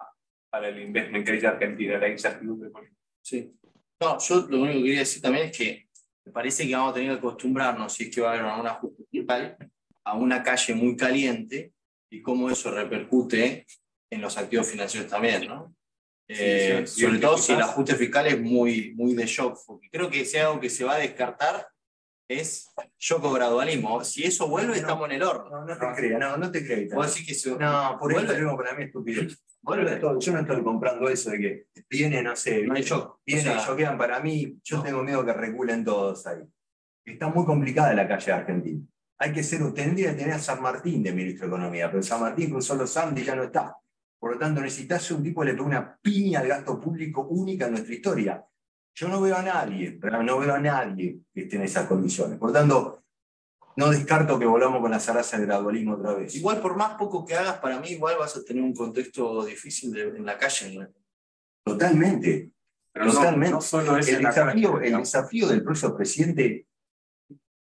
el investment case de Argentina, la incertidumbre política. Sí. No, yo lo único que quería decir también es que me parece que vamos a tener que acostumbrarnos, si es que va a haber un ajuste fiscal, a una calle muy caliente y cómo eso repercute en los activos financieros también, ¿no? Sí, sobre todo si el quizás- ajuste fiscal es muy, muy de shock. Porque creo que si hay algo que se va a descartar es shock o gradualismo. Si eso vuelve, No, estamos en el horno. No te creas, no te creas. Vos decís que se No, por vuelve. eso para mí es estupidez. Vuelve. Yo no estoy comprando eso de que viene, no sé, No hay shock. viene, O sea, choquean para mí, yo tengo miedo que reculen todos ahí. Está muy complicada la calle de Argentina. Hay que tendría que tener a San Martín de ministro de Economía, pero San Martín cruzó los Andes y ya no está. Por lo tanto, necesitas un tipo que le pegue una piña al gasto público única en nuestra historia. Yo no veo a nadie, ¿verdad? No veo a nadie que esté en esas condiciones. Por lo tanto, no descarto que volvamos con la zaraza del gradualismo otra vez. igual por más poco que hagas, para mí igual vas a tener un contexto difícil en la calle, ¿no? Totalmente. Pero Totalmente. No solo es en la el calle, desafío del próximo presidente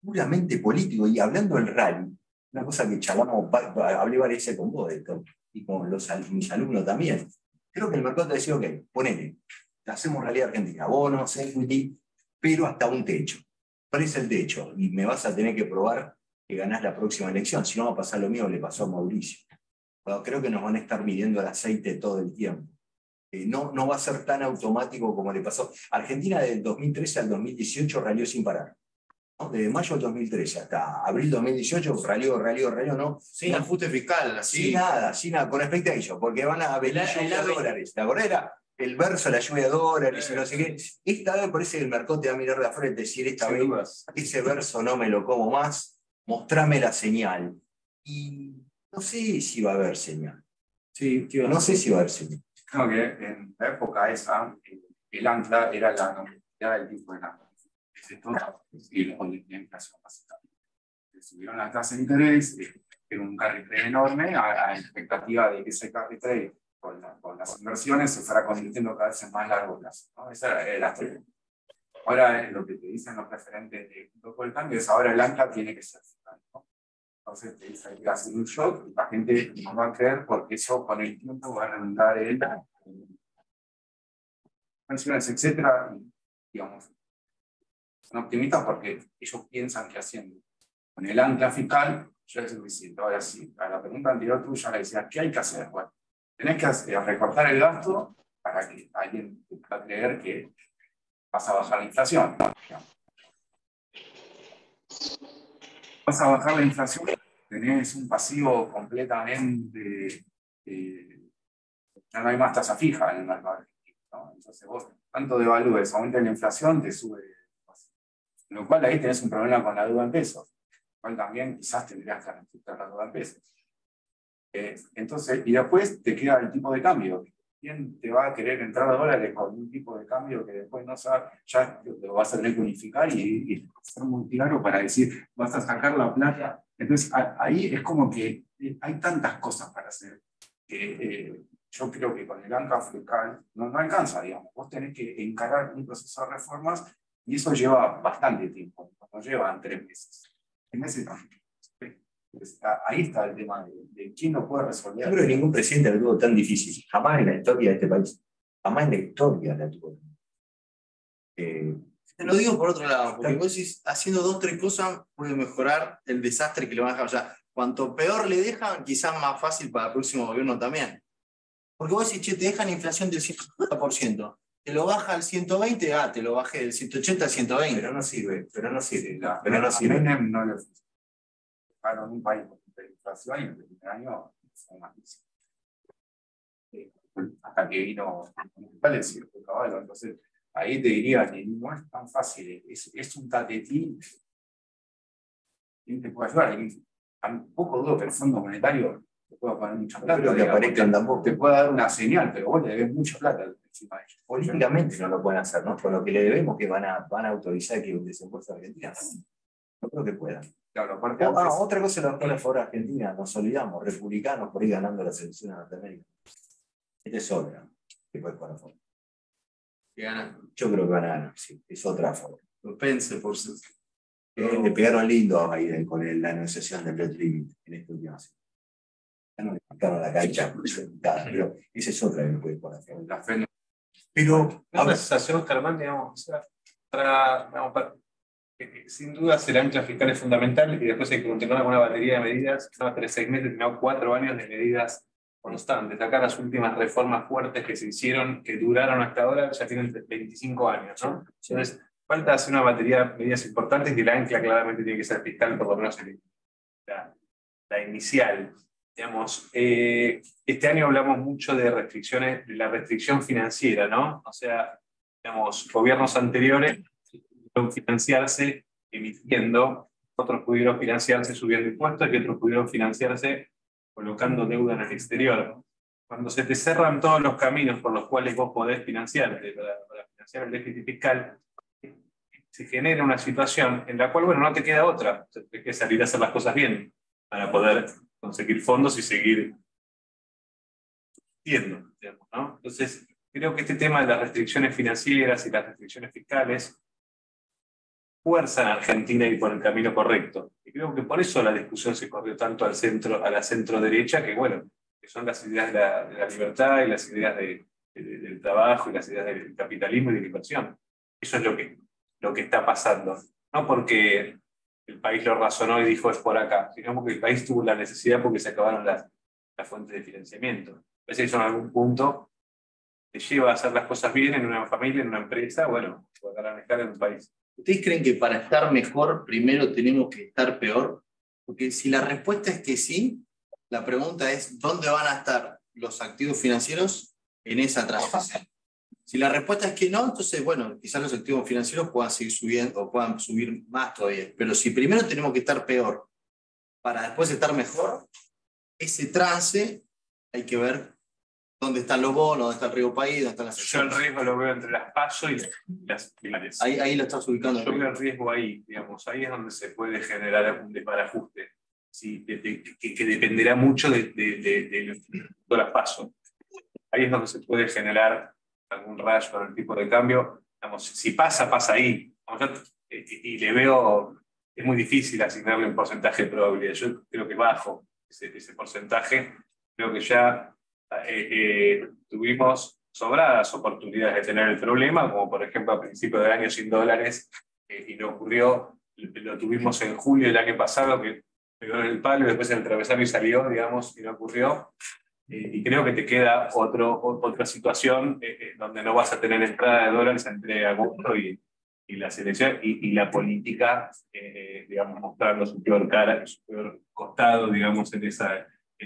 puramente político, y hablando del rally, una cosa que charlamos, hablé varias veces con vos de esto, y con mis alumnos también. Creo que el mercado te decía, ok, ponele, hacemos realidad argentina, bonos, equity, pero hasta un techo. ¿Cuál es el techo? Y me vas a tener que probar que ganás la próxima elección, si no va a pasar lo mismo que le pasó a Mauricio. Bueno, creo que nos van a estar midiendo el aceite todo el tiempo. No va a ser tan automático como le pasó. Argentina del 2013 al 2018 ralió sin parar. ¿No? Desde mayo del 2013 hasta abril del 2018 ralió, no. Sin ajuste fiscal, así. Sin nada, con expectation, porque van a venir El lluvia de dólares. ¿La verdad era el verso de la lluvia de dólares y no sé qué? Esta vez parece que el mercado te va a mirar de afuera y decir, esta sin vez dudas. ese verso no me lo como más, mostrame la señal. Y no sé si va a haber señal. Sí, No sé si va a haber señal. Creo que en la época esa, el ancla era la nominalidad del tipo de cambio. Y la inflación básicamente. Subieron las tasas de interés, era un carry trade enorme, a expectativa de que ese carry trade con las inversiones se fuera convirtiendo cada vez en más largo plazo, ¿no? Esa era la teoría. Ahora lo que te dicen los referentes de Grupo del Cambio es ahora el ancla tiene que ser fiscal, ¿no? Entonces te dicen que hacer un shock y la gente no va a creer porque eso con el tiempo va a reventar en pensiones, etcétera. Digamos, son optimistas porque ellos piensan que haciendo con el ancla fiscal ya es suficiente. Ahora sí, a la pregunta anterior tuya le decía, ¿qué hay que hacer? Bueno, tenés que recortar el gasto para que alguien pueda creer que vas a bajar la inflación. Vas a bajar la inflación, tenés un pasivo completamente, ya no hay más tasa fija en el mercado argentino, ¿no? Entonces vos, tanto devalúes, aumenta la inflación, te sube. Con lo cual ahí tenés un problema con la deuda en pesos, cual también quizás tendrías que reestructurar la deuda en pesos. Entonces, y después te queda el tipo de cambio. ¿Quién te va a querer entrar a dólares con un tipo de cambio que después no sabe, ya lo vas a tener que unificar y ser muy claro para decir, vas a sacar la plata? Entonces, ahí es como que hay tantas cosas para hacer que yo creo que con el ancla fiscal no alcanza, digamos. Vos tenés que encarar un proceso de reformas y eso lleva bastante tiempo, no llevan 3 meses. 3 meses también. Entonces, ahí está el tema de quién lo puede resolver. Yo creo que ningún presidente lo tuvo tan difícil, jamás en la historia de este país, jamás en la historia la tuvo. Te lo digo por otro lado, porque vos decís, haciendo 2 o 3 cosas puede mejorar el desastre que le van a dejar. O sea, cuanto peor le dejan, quizás más fácil para el próximo gobierno también. Porque vos decís, che, te dejan inflación del 150%, te lo baja al 120, te lo bajé del 180 al 120. Pero no sirve. A Menem no le funciona. Para un país con inflación y en el primer año fue malísimo. Hasta que vino el circo caballo. Entonces, ahí te diría que no es tan fácil, es un tatetín. ¿Quién te puede ayudar? Tampoco dudo que el Fondo Monetario te pueda poner mucha plata. Creo que aparezcan tampoco. Te puede dar una señal, pero vos le debes mucha plata encima de ellos. Políticamente no lo pueden hacer, ¿no? Con lo que le debemos que van a autorizar que un desembolso a Argentina. No creo que puedan. Claro, aparte Otra cosa es la a favor de Argentina, nos olvidamos, republicanos por ahí ganando las elecciones en Norteamérica. Esta es otra que puede jugar a favor. Que ganan. Yo creo que van a ganar, sí, es otra forma. Lo pense por su. Le pegaron lindo a Biden con la negociación del debt limit en esta última semana. Ya no le picaron la cancha, pero esa es otra que puede jugar a favor. la Fed Pero, a Una ver, sensación, Germán, digamos, o sea, sin duda el ancla fiscal es fundamental y después hay que continuar con una batería de medidas, no 3, 6 meses, sino 4 años de medidas constantes. Acá las últimas reformas fuertes que se hicieron, que duraron hasta ahora, ya tienen 25 años, ¿no? Entonces, falta hacer una batería de medidas importantes y la ancla claramente tiene que ser fiscal, por lo menos la inicial. Digamos, este año hablamos mucho de restricciones, de la restricción financiera, ¿no? O sea, digamos, gobiernos anteriores pudieron financiarse emitiendo, otros pudieron financiarse subiendo impuestos y otros pudieron financiarse colocando deuda en el exterior. Cuando se te cerran todos los caminos por los cuales vos podés financiarte para financiar el déficit fiscal, se genera una situación en la cual, bueno, no te queda otra, tienes que salir a hacer las cosas bien para poder conseguir fondos y seguir yendo, digamos, ¿no? Entonces, creo que este tema de las restricciones financieras y las restricciones fiscales fuerzan a Argentina a ir por el camino correcto. Y creo que por eso la discusión se corrió tanto al centro, a la centro-derecha, que bueno, que son las ideas de la libertad y las ideas del trabajo y las ideas del capitalismo y de la inversión. Eso es lo que está pasando. No porque el país lo razonó y dijo es por acá, sino porque el país tuvo la necesidad porque se acabaron las fuentes de financiamiento. A veces eso en algún punto te lleva a hacer las cosas bien en una familia, en una empresa, bueno, o a manejar en un país. ¿Ustedes creen que para estar mejor primero tenemos que estar peor? Porque si la respuesta es que sí, la pregunta es ¿dónde van a estar los activos financieros en esa transición? Si la respuesta es que no, entonces, bueno, quizás los activos financieros puedan seguir subiendo o puedan subir más todavía. Pero si primero tenemos que estar peor para después estar mejor, ese trance hay que ver dónde están los bonos, dónde está el riesgo país, dónde están las Yo el acciones. riesgo lo veo entre las PASO y las primarias. Ahí lo estás ubicando. Yo veo el riesgo ahí, digamos, ahí es donde se puede generar un desbarajuste, ¿sí? Que dependerá mucho de las PASO. Ahí es donde se puede generar algún rayo con el tipo de cambio. Digamos, si pasa ahí. Y le veo, es muy difícil asignarle un porcentaje de probabilidad. Yo creo que bajo ese porcentaje. Creo que ya tuvimos sobradas oportunidades de tener el problema, como por ejemplo a principios del año sin dólares, y no ocurrió. Lo tuvimos en julio del año pasado, que pegó en el palo y después en el travesaño y salió, digamos, y no ocurrió. Y creo que te queda otra situación donde no vas a tener entrada de dólares entre agosto y las elecciones y la política, digamos, mostrando su peor cara, su peor costado, digamos, en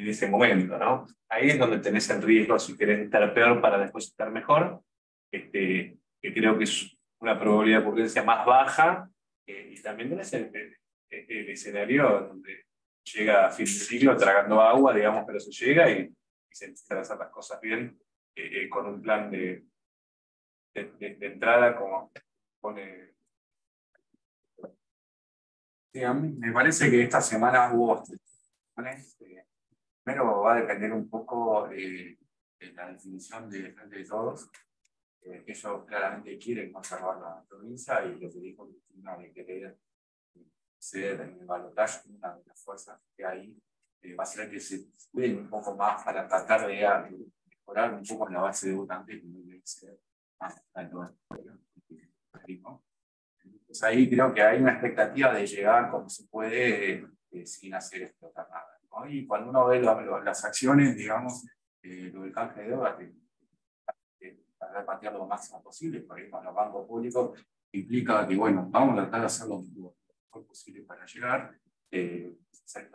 ese momento, ¿no? Ahí es donde tenés el riesgo, si querés estar peor para después estar mejor, que creo que es una probabilidad de ocurrencia más baja, y también tenés el escenario donde llega a fin de siglo tragando agua, digamos, pero se llega y se empiezan a hacer las cosas bien, con un plan de entrada como pone. Sí, a mí me parece que esta semana hubo primero va a depender un poco de la definición de Frente de Todos. Ellos claramente quieren conservar la provincia y lo que dijo Cristina de querer ser en el balotaje, una de las fuerzas que hay, va a ser que se cuiden un poco más para tratar de mejorar un poco la base de votantes que no debe ser más alto. Pues ahí creo que hay una expectativa de llegar como se puede sin hacer explotar nada, ¿no? Y cuando uno ve las acciones, digamos, lo del canje de deuda, para repartir lo máximo posible, por ahí con los bancos públicos, implica que, bueno, vamos a tratar de hacer lo mejor posible para llegar,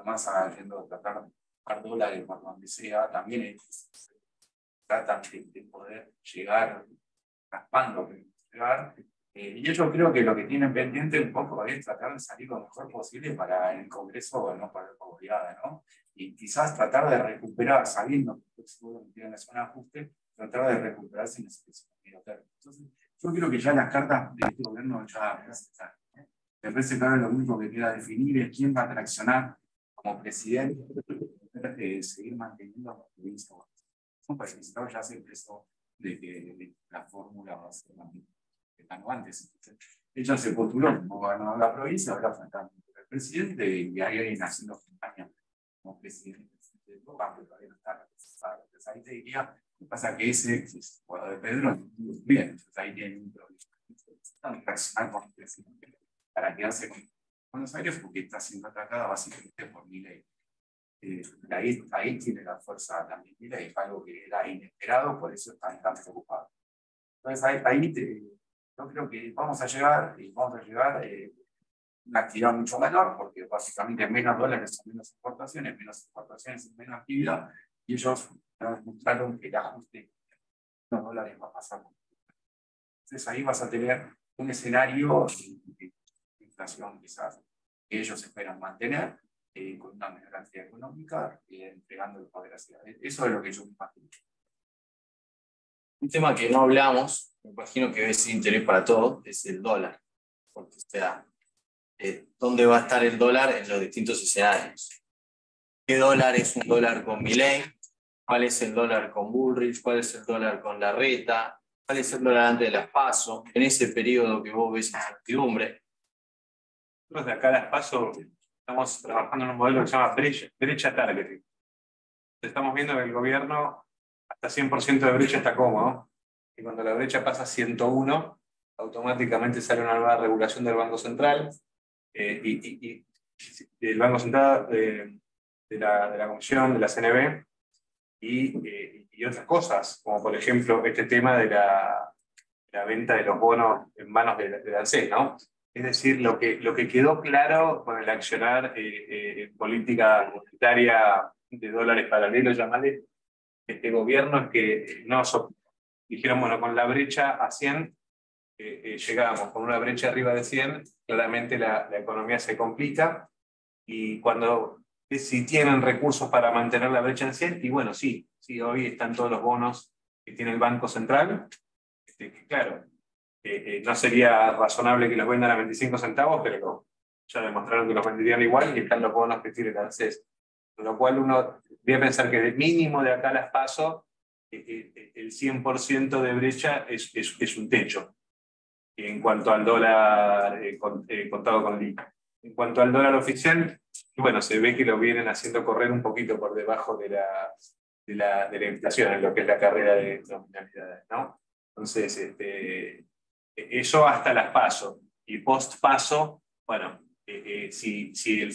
más haciendo tratar de buscar dólares por donde sea, también tratan de poder llegar raspando, llegar. Y yo creo que lo que tienen pendiente un poco es tratar de salir lo mejor posible para el Congreso no perder por goleada, ¿no? Y quizás tratar de recuperar, sabiendo que seguro que tienen la zona de ajuste, tratar de recuperarse en ese medio término. Entonces, yo creo que ya las cartas de este gobierno ya están. Me parece que ahora lo único que queda definir es quién va a traccionar como presidente, seguir manteniendo la provincia. Un país ya se empezó de que la fórmula va a ser la misma. Antes. Ella se postuló como gobernador de la provincia, ahora faltando el presidente y hay alguien haciendo campaña como presidente de Boca, pero todavía no está representado. Entonces ahí te diría, lo que pasa que ese jugador de Pedro, bien, entonces ahí tiene un problema. Están reaccionando con el presidente para quedarse con Buenos Aires porque está siendo atacada básicamente por Milei. Ahí tiene la fuerza también, y es algo que era inesperado, por eso están tan preocupados. Entonces yo creo que vamos a llegar una actividad mucho menor, porque básicamente menos dólares son menos exportaciones es menos actividad, y ellos demostraron que el ajuste de los dólares va a pasar. Entonces ahí vas a tener un escenario de inflación quizás que ellos esperan mantener, con una menor actividad económica, entregando el poder hacia eso es lo que yo me imagino. Un tema que no hablamos, me imagino que es interés para todos, es el dólar. Porque, o sea, ¿dónde va a estar el dólar en los distintos escenarios? ¿Qué dólar es un dólar con Milei? ¿Cuál es el dólar con Bullrich? ¿Cuál es el dólar con Larreta? ¿Cuál es el dólar antes de las PASO? En ese periodo que vos ves incertidumbre. Nosotros de acá a las PASO estamos trabajando en un modelo que se llama brecha targeting. Estamos viendo que el gobierno hasta 100% de brecha está cómodo, y cuando la brecha pasa a 101, automáticamente sale una nueva regulación del Banco Central, y del Banco Central, de la Comisión, de la CNB, y otras cosas, como por ejemplo este tema de la venta de los bonos en manos de ANSES, ¿no? Es decir, lo que quedó claro con el accionar política monetaria de dólares paralelos, llamarle, este gobierno, es que no dijeron, bueno, con la brecha a 100 llegábamos, con una brecha arriba de 100, claramente la economía se complica, y si tienen recursos para mantener la brecha en 100, y bueno, sí, hoy están todos los bonos que tiene el Banco Central, que claro, no sería razonable que los vendan a 25 centavos, pero ya demostraron que los venderían igual, y están los bonos que tiene el ANSES. Con lo cual uno debe pensar que de mínimo de acá a las PASO, el 100% de brecha es un techo en cuanto al dólar contado con liqui. En cuanto al dólar oficial, bueno, se ve que lo vienen haciendo correr un poquito por debajo de la inflación, en lo que es la carrera de nominalidades, ¿no? Entonces, eso hasta las PASO. Y post-PASO, bueno, si el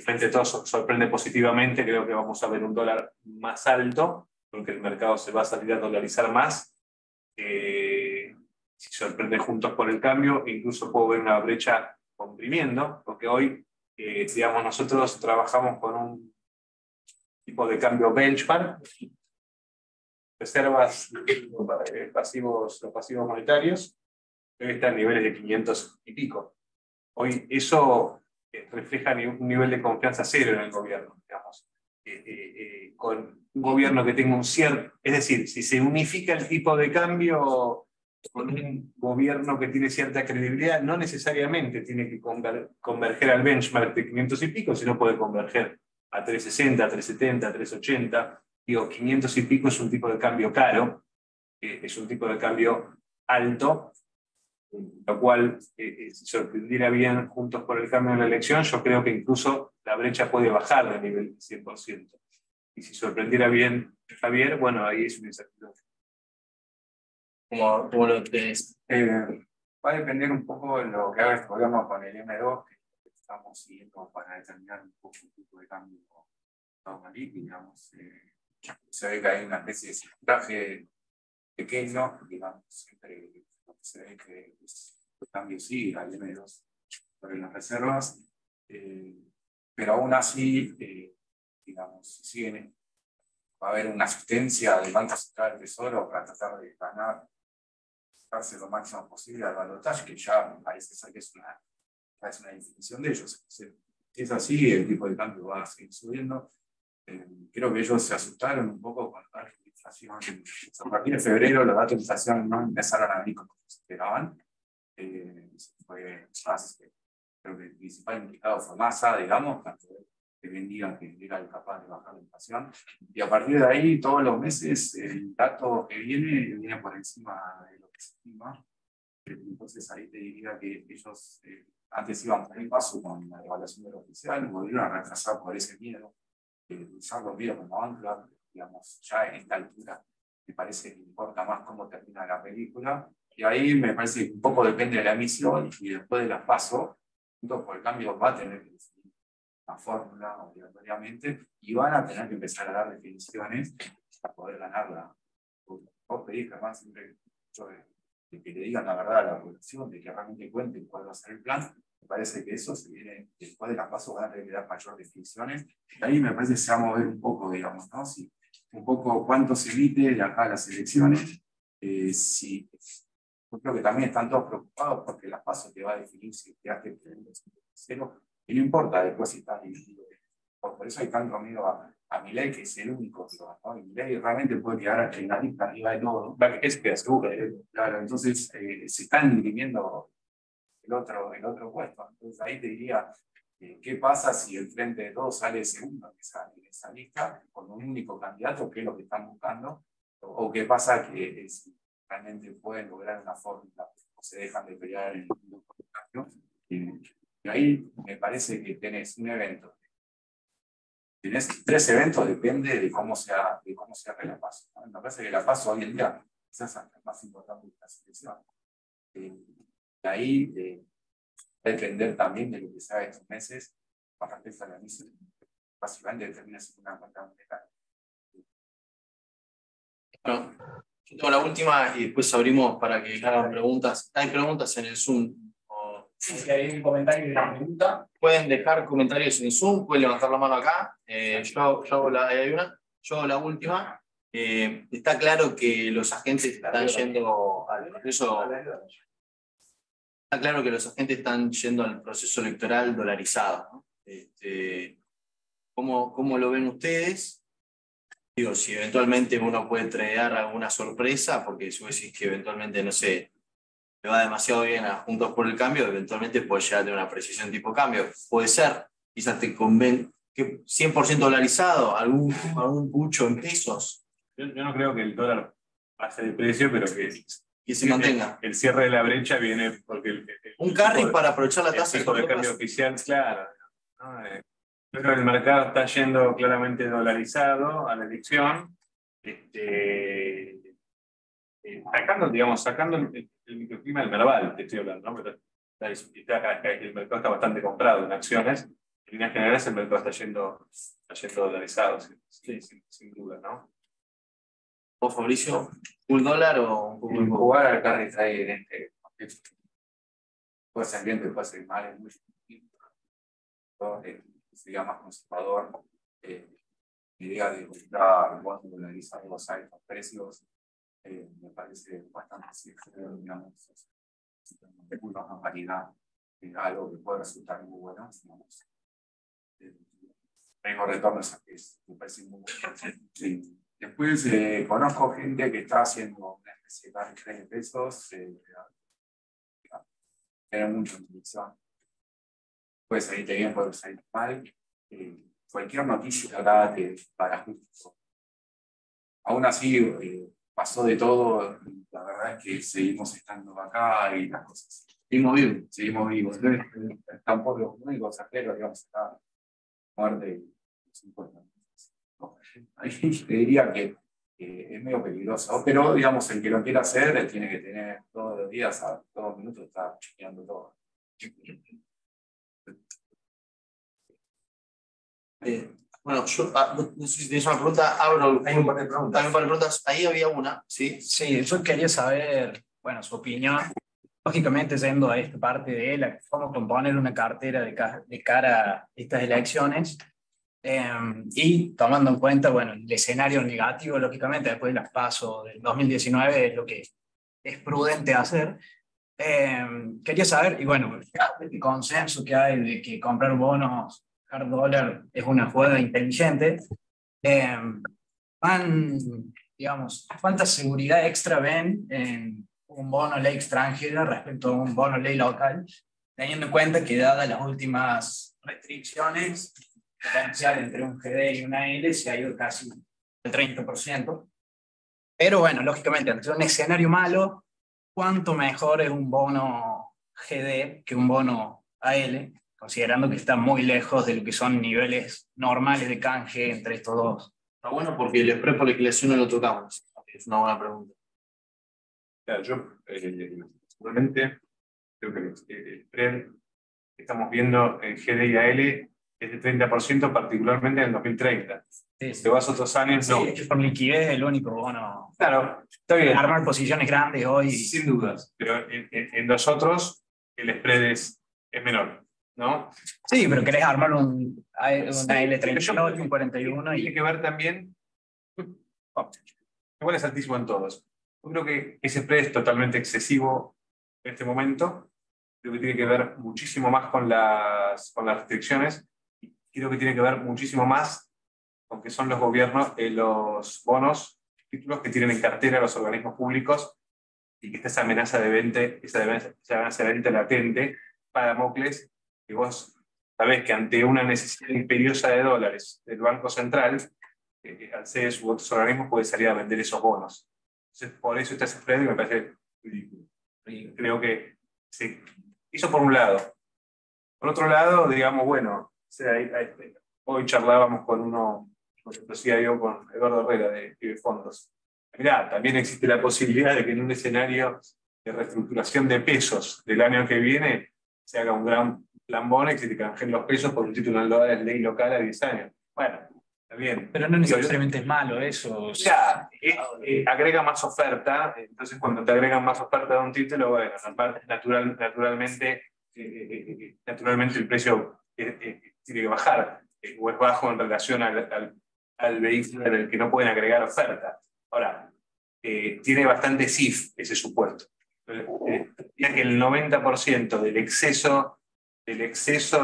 Frente Todo sorprende positivamente, creo que vamos a ver un dólar más alto, porque el mercado se va a salir a dolarizar más. Si sorprende Juntos por el Cambio, incluso puedo ver una brecha comprimiendo, porque hoy, digamos, nosotros trabajamos con un tipo de cambio benchmark, reservas, los pasivos monetarios, hoy está en niveles de 500 y pico. Hoy eso refleja un nivel de confianza cero en el gobierno, digamos. Con un gobierno que tenga un cierto, es decir, si se unifica el tipo de cambio con un gobierno que tiene cierta credibilidad, no necesariamente tiene que converger al benchmark de 500 y pico, sino puede converger a 360, 370, 380. Digo, 500 y pico es un tipo de cambio caro, es un tipo de cambio alto, lo cual, si sorprendiera bien Juntos por el Cambio en la elección, yo creo que incluso la brecha puede bajar de nivel 100%. Y si sorprendiera bien Javier, bueno, ahí es una incertidumbre. ¿Cómo lo tenés? Va a depender un poco de lo que haga este gobierno con el M2, que estamos siguiendo para determinar un poco el tipo de cambio digamos. Se ve que hay una especie de porcentaje pequeño, digamos, siempre se ve que el cambio sí al M2 sobre las reservas, pero aún así, digamos, siguen, va a haber una asistencia del Banco Central del Tesoro para tratar de ganarse lo máximo posible al balotaje, que ya parece ser que es una definición de ellos. Si es así, el tipo de cambio va a seguir subiendo. Creo que ellos se asustaron un poco con la inflación. A partir de febrero los datos de inflación no empezaron a venir como se esperaban. Fue más, creo que el principal indicador fue masa, digamos, que vendían que era capaz de bajar la inflación. Y a partir de ahí, todos los meses, el dato que viene por encima de lo que se estima. Entonces ahí te diría que ellos antes iban por el paso con la evaluación del oficial, volvieron a retrasar por ese miedo. Ya lo vieron como ancla, digamos, ya en esta altura me parece que importa más cómo termina la película, y ahí me parece que un poco depende de la emisión, y después de las PASO, Juntos por el Cambio va a tener que decidir una fórmula obligatoriamente y van a tener que empezar a dar definiciones para poder ganarla. Vos pedís, además, siempre de que le digan la verdad a la población, de que realmente cuenten cuál va a ser el plan. Me parece que eso se viene después de las PASO, van a tener que dar mayores definiciones. Y ahí me parece que se va a mover un poco, digamos, ¿no? Si, un poco cuánto se emite de acá a las elecciones. Si, yo creo que también están todos preocupados porque las PASO te va a definir si quedaste en el 5%, y no importa después si estás dividido. Por eso hay tanto miedo a Milei, que es el único, ¿no? Y Milei realmente puede quedar en la lista arriba de todo. Es que asegura. Claro, entonces se están dirimiendo el otro puesto. Entonces ahí te diría, ¿qué pasa si el Frente de Todos sale segundo en esa lista con un único candidato, que es lo que están buscando? ¿O qué pasa que si realmente pueden lograr una fórmula o se dejan de pelear en el cambio? Y ahí me parece que tenés un evento. Tenés 3 eventos, depende de cómo se haga la PASO, ¿no? Me parece que la PASO hoy en día quizás es más importante que la selección. De ahí va a depender también de lo que se haga estos meses con respecto a la misa. Básicamente determina si una cuenta monetaria. Bueno, yo tengo la última y después abrimos para que hagan preguntas. Hay preguntas en el Zoom. Si hay un comentario y una pregunta. Pueden dejar comentarios en Zoom, pueden levantar la mano acá. Yo hago hay una. Yo hago la última. Está claro que los agentes están yendo al proceso. Está claro que los agentes están yendo al proceso electoral dolarizado, ¿no? ¿Cómo lo ven ustedes? Digo, si eventualmente uno puede traer alguna sorpresa, porque si vos decís que eventualmente, no sé, le va demasiado bien a Juntos por el Cambio, eventualmente puede llegar a tener una precisión tipo cambio. Puede ser, quizás te conven que 100% dolarizado, algún pucho en pesos. Yo no creo que el dólar pase de precio, pero que se mantenga. El cierre de la brecha viene porque... Un carry para aprovechar la tasa de cambio oficial, claro. ¿No? Pero el mercado está yendo claramente dolarizado a la elección, sacando el microclima del Merval, te estoy hablando, ¿no? Pero el mercado está bastante comprado en acciones. En líneas generales el mercado está yendo dolarizado, sin duda, ¿no? ¿Vos, Fabricio, full dólar o un poco? Jugar al carry trade en este contexto puede ser bien, puede ser mal, es muy distinto. Sería más conservador, idea de comprar bonos dolarizados a estos precios, me parece bastante sincero, digamos, muy baja paridad, algo que puede resultar muy bueno, digamos. Tengo retornos que me parece muy bueno. Sí. Después conozco gente que está haciendo una especie de 3 pesos, tiene mucha utilización. Puede salirte bien, puede salir mal. Cualquier noticia acá para justo. Aún así, pasó de todo. La verdad es que seguimos estando acá y las cosas. Seguimos vivos. Entonces, tampoco los únicos arqueros, digamos, está muerte y 50. Ahí te diría que es medio peligroso, pero digamos, el que lo quiera hacer tiene que tener todos los días, a todos los minutos, estar chequeando todo. Bueno, yo no sé si tienes una pregunta, abro. Hay un par de preguntas. Hay un par de preguntas. Ahí había una, ¿sí? Sí, yo quería saber, bueno, su opinión, lógicamente yendo a esta parte de él, cómo componer una cartera de cara a estas elecciones, y tomando en cuenta, bueno, el escenario negativo, lógicamente, después de las PASO del 2019, es lo que es prudente hacer. Quería saber, y bueno, el consenso que hay de que comprar bonos hard dollar es una jugada inteligente, digamos, ¿cuánta seguridad extra ven en un bono ley extranjero respecto a un bono ley local, teniendo en cuenta que dadas las últimas restricciones, el potencial entre un GD y una L se ha ido casi el 30%? Pero bueno, lógicamente, ante un escenario malo, ¿cuánto mejor es un bono GD que un bono AL, considerando que está muy lejos de lo que son niveles normales de canje entre estos dos? Está bueno porque el spread por liquidación no lo tocamos. Es una buena pregunta. Claro, yo seguramente creo que el spread que estamos viendo en GD y AL es de 30%, particularmente en el 2030. Sí, Si te vas otros años, no. sí, es que por liquidez es el único bono. Claro, está bien. Armar posiciones grandes hoy. Sin dudas, pero en los otros el spread es menor, ¿no? Sí, pero querés armar una Sí, L38, un 41 tiene y que ver también, igual es altísimo en todos. Yo creo que ese spread es totalmente excesivo en este momento. Creo que tiene que ver muchísimo más con las restricciones. Y creo que tiene que ver muchísimo más con que son los gobiernos, los bonos, títulos que tienen en cartera los organismos públicos y que está esa amenaza de venta, esa amenaza de venta latente para Damocles, que vos sabés que ante una necesidad imperiosa de dólares del Banco Central, ANSES u otros organismos puede salir a vender esos bonos. Entonces, por eso está ese spread y me parece ridículo. Y creo que eso por un lado. Por otro lado, digamos, bueno, o sea, hoy charlábamos con con Eduardo Herrera de Fondos. Mirá, también existe la posibilidad de que en un escenario de reestructuración de pesos del año que viene se haga un gran plan Bonex y te canjeen los pesos por un título en dólares ley local a 10 años. Bueno, está bien. pero no necesariamente es malo eso. O sea, agrega más oferta, entonces cuando te agregan más oferta de un título, bueno, naturalmente el precio tiene que bajar, o es bajo en relación al vehículo en el que no pueden agregar oferta. Ahora, tiene bastante SIF ese supuesto. Ya que el 90% del exceso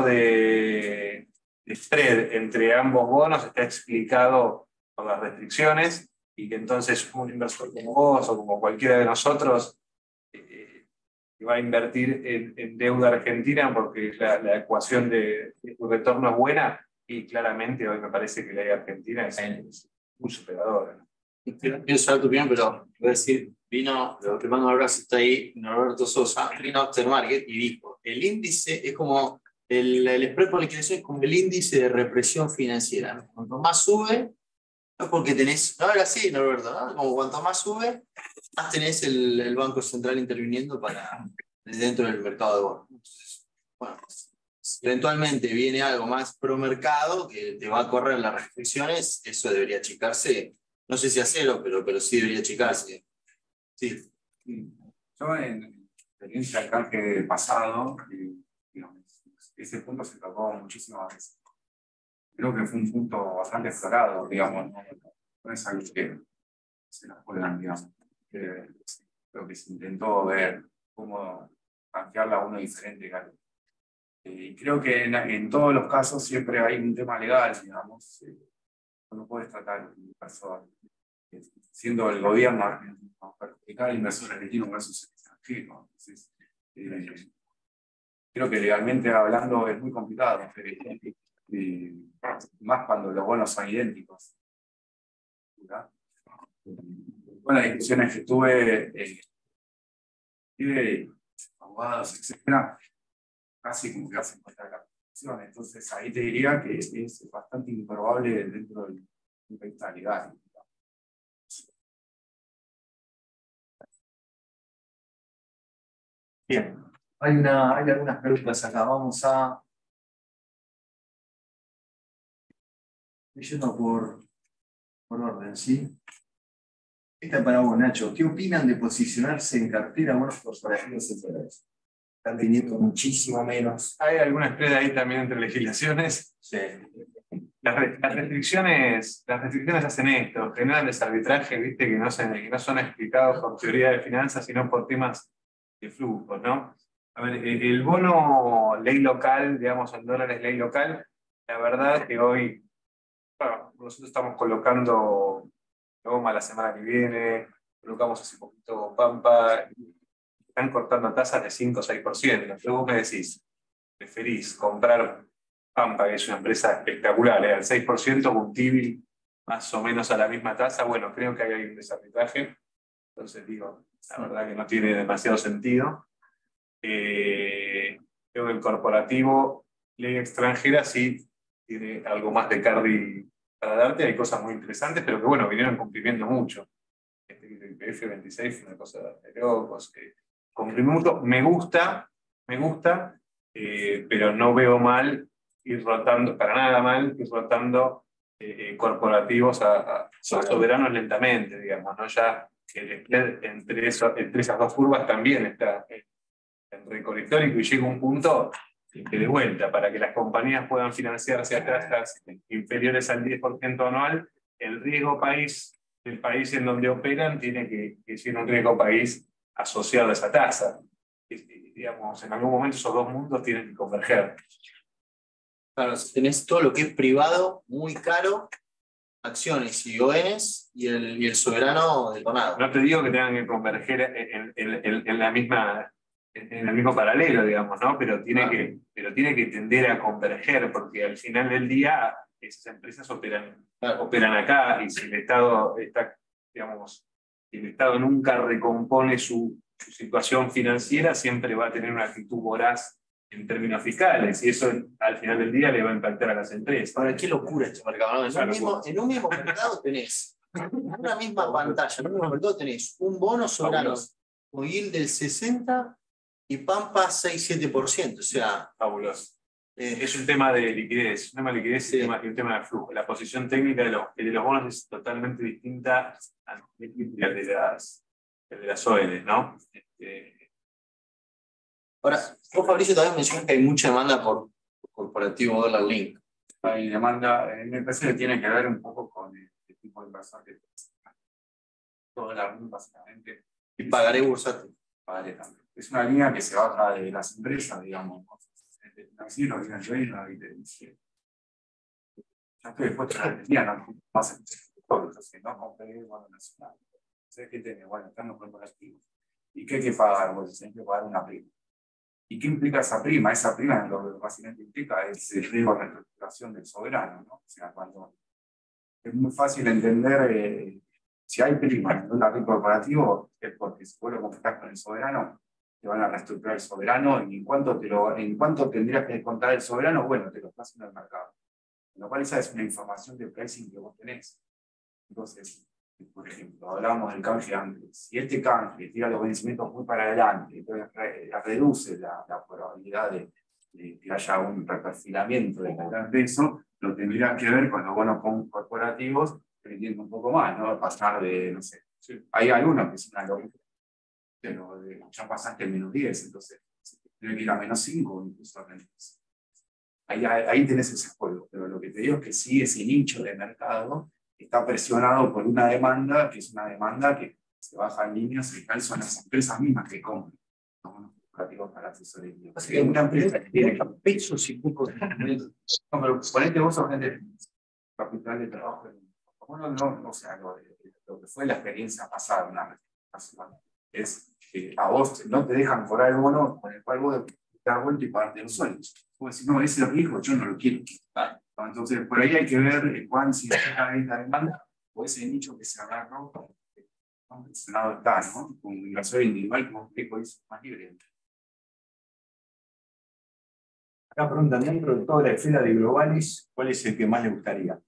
de spread entre ambos bonos está explicado por las restricciones y que entonces un inversor como vos o como cualquiera de nosotros que va a invertir en deuda argentina porque la ecuación de tu retorno es buena y claramente hoy me parece que la deuda argentina es muy superadora. Quiero saber tu opinión, pero voy a decir, lo que mando un abrazo está ahí, Norberto Sosa, vino a Aftermarket y dijo, el índice es como, el spread por liquidación es como el índice de represión financiera, ¿no? Cuanto más sube, no es porque tenés, no era así, Norberto, ¿no? Como cuanto más sube, más tenés el Banco Central interviniendo dentro del mercado de bonos. Entonces, bueno, si eventualmente viene algo más pro mercado, que te va a correr las restricciones, eso debería achicarse. No sé si a cero, pero sí debería achicarse. Sí. Yo en experiencia del canje pasado, digamos, ese punto se tocó muchísimas veces. Creo que fue un punto bastante explorado, digamos, no es algo que se nos puedan, digamos. Creo que se intentó ver cómo canjearla a uno diferente. Y creo que en todos los casos siempre hay un tema legal, digamos. No puedes tratar un inversor, siendo el gobierno perjudicar al inversor argentino versus el extranjero. Entonces, creo que legalmente hablando es muy complicado, más cuando los bonos son idénticos. Con las discusiones que tuve, abogados, etcétera, casi como que hacen contra la Constitución. Entonces ahí te diría que es bastante improbable dentro del contexto legal. Bien, hay algunas preguntas acá. Vamos a yendo por orden, ¿sí? Esta es para vos, Nacho. ¿Qué opinan de posicionarse en cartera bonos corporativos en dólares? Están teniendo muchísimo menos. Hay alguna spread ahí también entre legislaciones. Sí. Las restricciones hacen esto, generan desarbitraje, viste, que no son explicados por teoría de finanzas, sino por temas de flujos, ¿no? A ver, el bono ley local, digamos, en dólares ley local, la verdad es que hoy, bueno, nosotros estamos colocando Loma la semana que viene, colocamos hace poquito Pampa, están cortando tasas de 5 o 6%. Pero vos me decís, preferís comprar Pampa, que es una empresa espectacular, al 6%, un Tibil más o menos a la misma tasa, bueno, creo que hay un desarbitraje. Entonces digo, la verdad que no tiene demasiado sentido. Creo que el corporativo, ley extranjera, sí tiene algo más de carry para darte, hay cosas muy interesantes, pero que bueno, vinieron cumpliendo mucho. El PF26 fue una cosa de locos, que cumplió mucho, me gusta, pero no veo mal ir rotando, para nada mal, ir rotando corporativos a soberanos lentamente, digamos, ¿no? Ya el spread entre esas dos curvas también está en récord histórico y llega un punto que de vuelta, para que las compañías puedan financiarse a tasas inferiores al 10% anual, el riesgo país del país en donde operan tiene que ser un riesgo país asociado a esa tasa. Digamos, en algún momento esos dos mundos tienen que converger. Claro, tenés todo lo que es privado, muy caro, acciones y ONs, y el soberano detonado. No te digo que tengan que converger en la misma, en el mismo paralelo, digamos, ¿no? Pero tiene que tender a converger, porque al final del día esas empresas operan acá, y si el Estado está, digamos, si el Estado nunca recompone su situación financiera, siempre va a tener una actitud voraz en términos fiscales, y eso al final del día le va a impactar a las empresas. Ahora, qué locura este mercado, ¿no? En un mismo mercado tenés, en una misma pantalla, en un mismo mercado tenés un bono soberano con yield del 60 y Pampa 6-7%, o sea... Fabuloso. Es un tema de liquidez, un tema de liquidez y un tema de flujo. La posición técnica de los bonos es totalmente distinta al de las ON, ¿no? Ahora, vos, Fabricio, también mencionas que hay mucha demanda por corporativo dólar link. Hay demanda, me parece que tiene que ver un poco con el tipo de inversor que dólar link, básicamente. Y pagaré bursátil. Pagaré también. Es una línea que se baja de las empresas, digamos. El financiero viene al reino y te dice, ya estoy dispuesto a la Argentina, no pasa todo, entonces no compré bono nacional. ¿Sabes qué tiene? Bueno, están los corporativos. ¿Y qué hay que pagar? Pues hay que pagar una prima. ¿Y qué implica esa prima? Esa prima lo que básicamente implica es el riesgo de reestructuración del soberano, ¿no? O sea, cuando es muy fácil entender, si hay prima en el dólar corporativo, es porque si vos lo compras con el soberano, te van a reestructurar el soberano, y en cuánto tendrías que descontar el soberano, bueno, te lo está haciendo el mercado. Con lo cual esa es una información de pricing que vos tenés. Entonces, por ejemplo, hablábamos del canje antes. Si este canje tira los vencimientos muy para adelante, entonces reduce la probabilidad de que haya un reperfilamiento de eso, lo tendría que ver con los bonos corporativos vendiendo un poco más, ¿no? Pasar de, no sé, hay algunos que es una locura, pero ya pasaste el -10, entonces tiene que ir a -5, incluso a -10. Ahí tenés ese juego, pero lo que te digo es que sí, ese nicho de mercado está presionado por una demanda, que es una demanda que se baja en líneas y tal, son las empresas mismas que compran los bonos corporativos para asesoría. Así que una empresa que tiene pesos y pocos instrumentos. No, pero ponete vos a gente capital de trabajo. Bueno, no, o sea, lo que fue la experiencia pasada, una es que a vos no te dejan cobrar el bono con el cual vos te das vuelta y pagarte los sueldos. Vos decís, no, ese riesgo yo no lo quiero. Entonces, por ahí hay que ver cuán significa la demanda o ese nicho que se agarró. El Senado está, ¿no? Con un inversor individual, como explico, es más libre. Acá preguntan, dentro de toda la esfera de Globalis, ¿cuál es el que más le gustaría?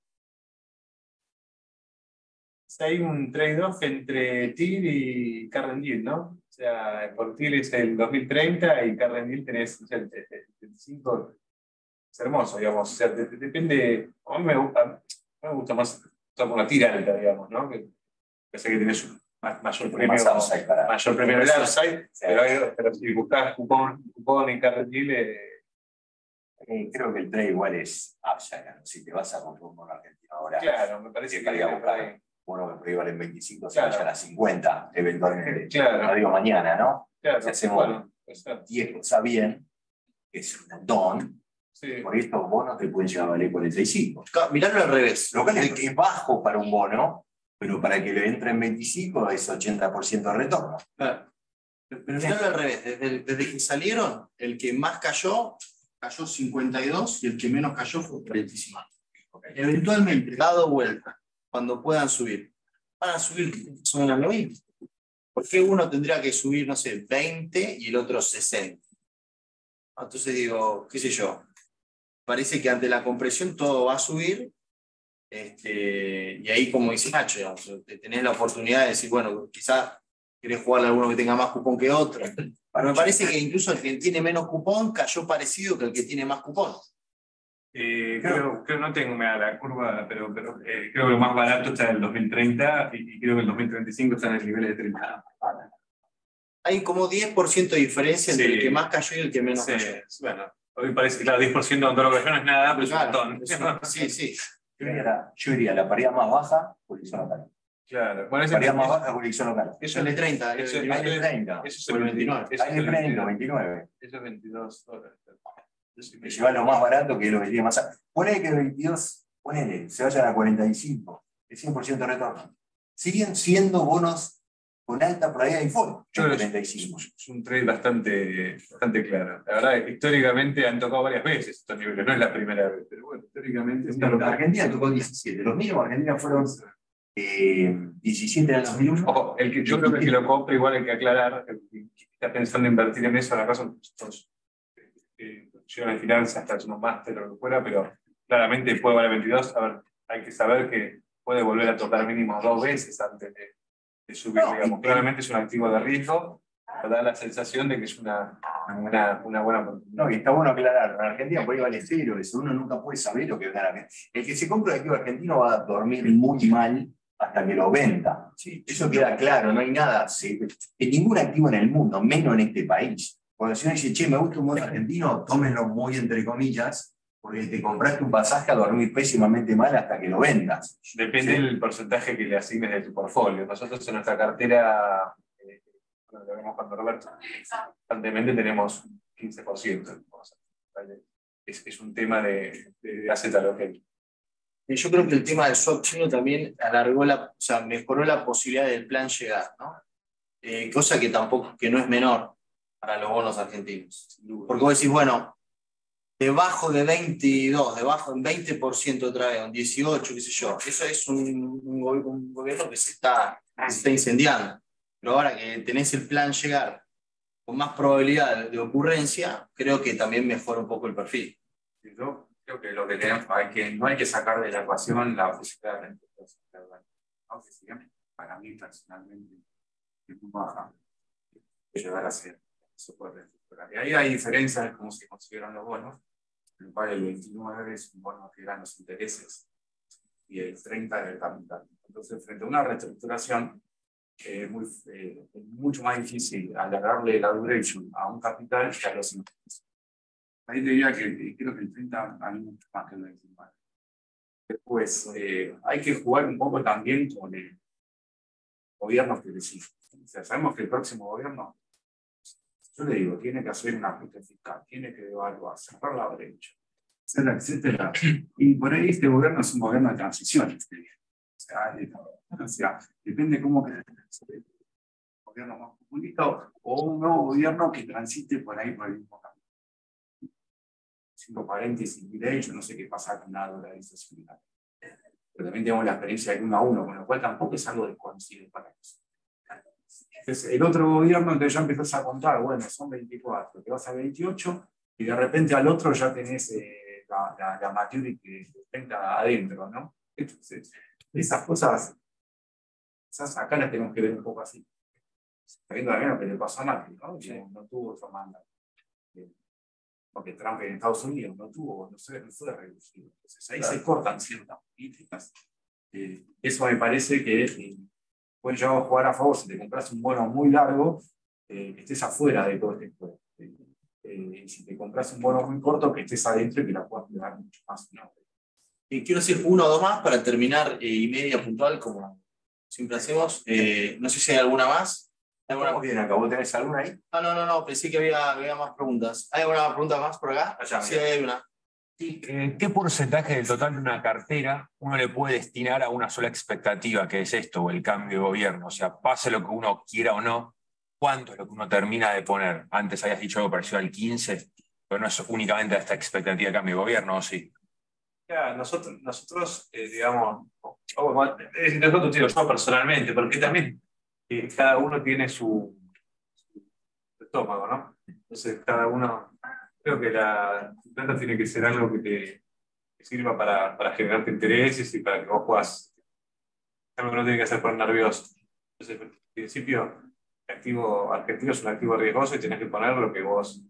Hay un trade-off entre TIR y Carden Yield, ¿no? O sea, por TIR es el 2030 y Carden Yield tenés, o sea, el 75. Es hermoso, digamos. O sea, depende. A mí me gusta más por la tira alta, digamos, ¿no? Que pensé que tenés un mayor premio. Mayor premio del upside, pero si buscás cupón y Carden Yield. Creo que el trade igual es upside, ¿no? Si te vas a comprar un bono argentino ahora. Claro, me parece que haría buscar bono que por ahí valen 25, se claro, vayan a 50, eventualmente. Claro. No digo mañana, ¿no? Claro, si hacemos 10 cosas bien, que es un montón, sí. Por estos bonos te pueden llegar a valer 45. Mirarlo al revés. Lo cual es que es bajo para un bono, pero para que le entre en 25 es 80% de retorno. Claro. Pero mirarlo al revés. Desde que salieron, el que más cayó 52 y el que menos cayó fue 45. Okay. Eventualmente, dado vuelta, cuando puedan subir, van a subir son lo mismo. ¿Por qué uno tendría que subir, no sé, 20 y el otro 60? Entonces digo, qué sé yo, parece que ante la compresión todo va a subir, y ahí, como dice Nacho, digamos, tenés la oportunidad de decir, bueno, quizás querés jugarle a alguno que tenga más cupón que otro. Pero me parece que incluso el que tiene menos cupón cayó parecido que el que tiene más cupón. Creo que no tengo la curva, pero creo que lo más barato está en el 2030 y creo que el 2035 está en el nivel de 30. Hay como 10% de diferencia entre el que más cayó y el que menos Sí, cayó. bueno, hoy parece que claro, 10% de todo lo que cayó no es nada, pero Claro, es un montón. sí, sí. Yo iría a la paridad más baja, jurisdicción local. Claro, bueno, Paridad más baja, jurisdicción local. Eso es de 30, Eso el Hay de 30. Eso es o el 29. Eso Hay es de el 30, 22. 29. Eso es $22. Que lleva lo más barato que lo que tiene más alto. Ponele que el 22, ponele, se vayan a 45, el 100% de retorno. Siguen siendo bonos con alta probabilidad de default. Yo creo que 45. es un trade bastante claro. La verdad, históricamente han tocado varias veces estos niveles, no es la primera vez, pero bueno, históricamente Pero Argentina tocó 17. Los mínimos de Argentina fueron 17 en el 2001. Ojo, yo creo que el que lo compra, igual hay que aclarar, el que está pensando en invertir en eso, la razón llevan en finanzas, está haciendo un máster o lo que fuera, pero claramente puede valer 22. A ver, hay que saber que puede volver a tocar mínimo 2 veces antes de subir, digamos. Claramente es un activo de riesgo, pero da la sensación de que es una buena oportunidad. No, y está bueno aclarar, en Argentina por ahí vale cero, eso uno nunca puede saber lo que va a ganar. El que se compra un activo argentino va a dormir muy mal hasta que lo venda. Sí, eso queda claro, no hay nada, en ningún activo en el mundo, menos en este país. Cuando si uno dice, che, me gusta un bono argentino, tómenlo muy entre comillas, porque te compraste un pasaje a dormir pésimamente mal hasta que lo vendas. Depende del porcentaje que le asignes de tu portfolio. Nosotros en nuestra cartera, lo vemos con Roberto, constantemente tenemos 15%. Es un tema de asset allocation. Yo creo que el tema del swap chino también mejoró la posibilidad del plan llegar, ¿no? Cosa que tampoco, que no es menor para los bonos argentinos. Porque vos decís, bueno, debajo de 22, debajo en 20% otra vez, en 18, qué sé yo. Eso es un gobierno que se está incendiando. Pero ahora que tenés el plan llegar con más probabilidad de ocurrencia, creo que también mejora un poco el perfil. Yo creo que lo que tenemos, no hay que sacar de la ecuación la posibilidad de renta, ¿no? Que siempre, para mí personalmente, es muy baja, llegar a ser soporte estructural. Y ahí hay diferencias de cómo se consideran los bonos, en el cual el 29 es un bono que dan los intereses y el 30 es el capital. Entonces, frente a una reestructuración, es mucho más difícil alargarle la duration a un capital que a los intereses. Ahí te diría que creo que el 30 a mí mucho más que el 29. Después, hay que jugar un poco también con el gobierno que decide. O sea, sabemos que el próximo gobierno, yo le digo, tiene que hacer un ajuste fiscal, tiene que devaluar, cerrar la brecha, etcétera, etcétera. Y por ahí este gobierno es un gobierno de transición. O sea, depende cómo que un gobierno más populista o un nuevo gobierno que transite por ahí por el mismo camino. Haciendo paréntesis, yo no sé qué pasa con la dolarización. Pero también tenemos la experiencia del 1 a 1, con lo cual tampoco es algo desconocido para eso. Entonces, el otro gobierno, entonces ya empezás a contar, bueno, son 24, te vas a 28, y de repente al otro ya tenés la maturity que está adentro, ¿no? Entonces, esas cosas, quizás acá las tenemos que ver un poco así. Sabiendo también lo que le pasó a Macri, ¿no? Que no tuvo otro mandato. Porque Trump en Estados Unidos no fue reducido. Entonces ahí se cortan ciertas políticas. Eso me parece que puede llegar a jugar a favor si te compras un bono muy largo, que estés afuera de todo este juego. Si te compras un bono muy corto, que estés adentro y que la puedas cuidar mucho más. ¿No? Quiero decir uno o dos más para terminar y media puntual, como siempre hacemos. No sé si hay alguna más. ¿Estamos bien acá? ¿Vos tenés alguna ahí? No, pensé que había más preguntas. ¿Hay alguna pregunta más por acá? Allá, sí, hay una. ¿Qué porcentaje del total de una cartera uno le puede destinar a una sola expectativa, que es esto, o el cambio de gobierno? O sea, pase lo que uno quiera o no, ¿cuánto es lo que uno termina de poner? Antes habías dicho algo parecido al 15, pero no es únicamente a esta expectativa de cambio de gobierno, ¿o sí? Ya, nosotros digamos, nosotros digo yo personalmente, porque también cada uno tiene su estómago, ¿no? Entonces, cada uno, creo que la plata tiene que ser algo que sirva para generarte intereses y para que vos puedas, algo que no tiene que hacer poner nervioso. Entonces, en principio, el activo argentino es un activo riesgoso y tenés que poner lo que vos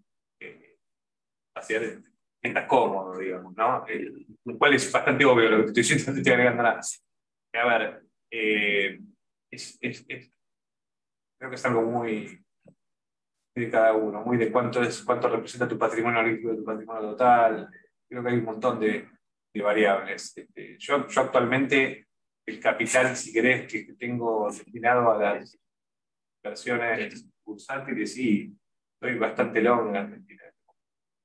tiene sientas cómodo, digamos, ¿no? Lo cual es bastante obvio lo que te estoy diciendo, no te estoy agregando nada. A ver, creo que es algo muy de cada uno, muy de cuánto representa tu patrimonio líquido, tu patrimonio total. Creo que hay un montón de variables. Yo actualmente, el capital, si querés, que tengo destinado a las inversiones bursátiles, sí, estoy bastante long en Argentina.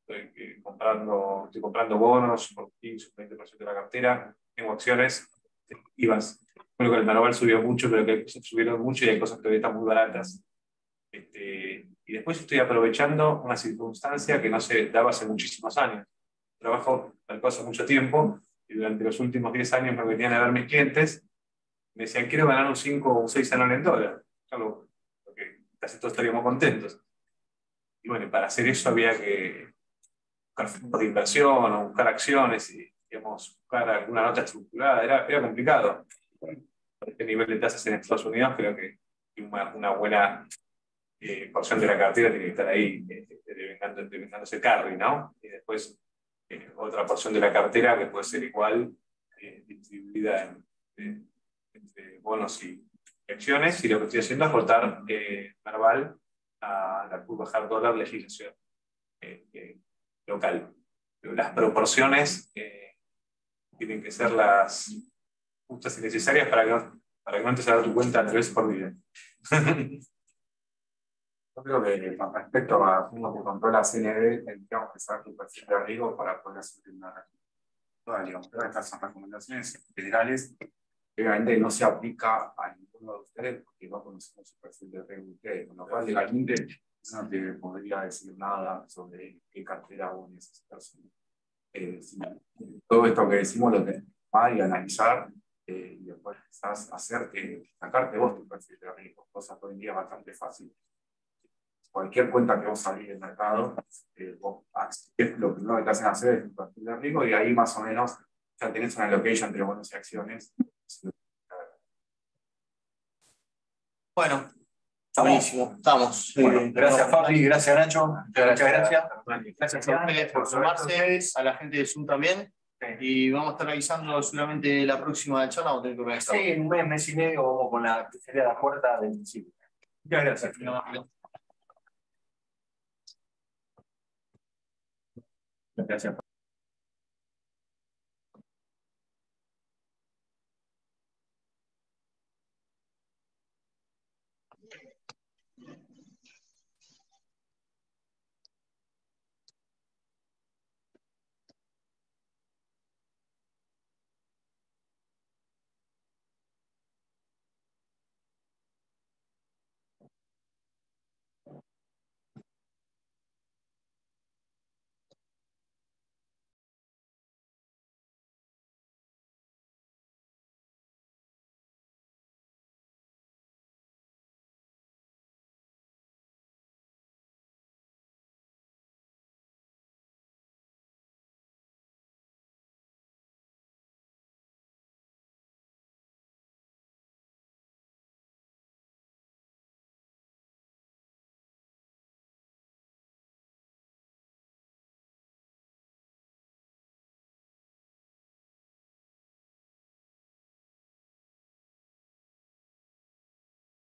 Estoy comprando bonos por 15 o 20% de la cartera, tengo acciones efectivas. Creo que el Marval subió mucho, pero que hay cosas que subieron mucho y hay cosas que todavía están muy baratas. Y después estoy aprovechando una circunstancia que no se daba hace muchísimos años. Trabajo tal cosa hace mucho tiempo y durante los últimos 10 años me venían a ver mis clientes, me decían, quiero ganar un 5 o un 6 anual en dólar. Algo que casi todos estaríamos contentos. Y bueno, para hacer eso había que buscar fondos de inversión o buscar acciones y, digamos, buscar alguna nota estructurada. Era complicado. Por este nivel de tasas en Estados Unidos, creo que una buena porción de la cartera tiene que estar ahí devengándose carry, ¿no? Y después otra porción de la cartera que puede ser igual, distribuida entre bonos y acciones, y lo que estoy haciendo es aportar Marval a la curva hard dollar legislación local. Pero las proporciones tienen que ser las justas y necesarias para que no entres a dar tu cuenta 3 por día. Yo creo que con respecto a cómo te contó la CNB, tendríamos que saber tu perfil de riesgo para poder hacer una recomendación. Digamos, pero estas son recomendaciones generales que obviamente no se aplica a ninguno de ustedes porque no conocemos su perfil de riesgo de ustedes, con lo cual legalmente no te podría decir nada sobre qué cartera vos necesitas. Todo esto que decimos lo tenés que tomar y analizar y después quizás sacarte vos tu perfil de riesgo, cosa que hoy en día es bastante fácil. Cualquier cuenta que vos abrís del mercado, vos lo primero que te hacen hacer es un perfil de riesgo y ahí más o menos ya tenés una allocation entre bonos y acciones. Bueno, buenísimo, estamos. Bueno, gracias Fabi, gracias Nacho. Muchas gracias. Gracias a ustedes por sumarse, a la gente de Zoom también. Y vamos a estar avisando solamente la próxima charla, vamos a tener que organizar. Sí, en un mes y medio vamos con la serie de la puerta del principio. Muchas gracias. Gracias.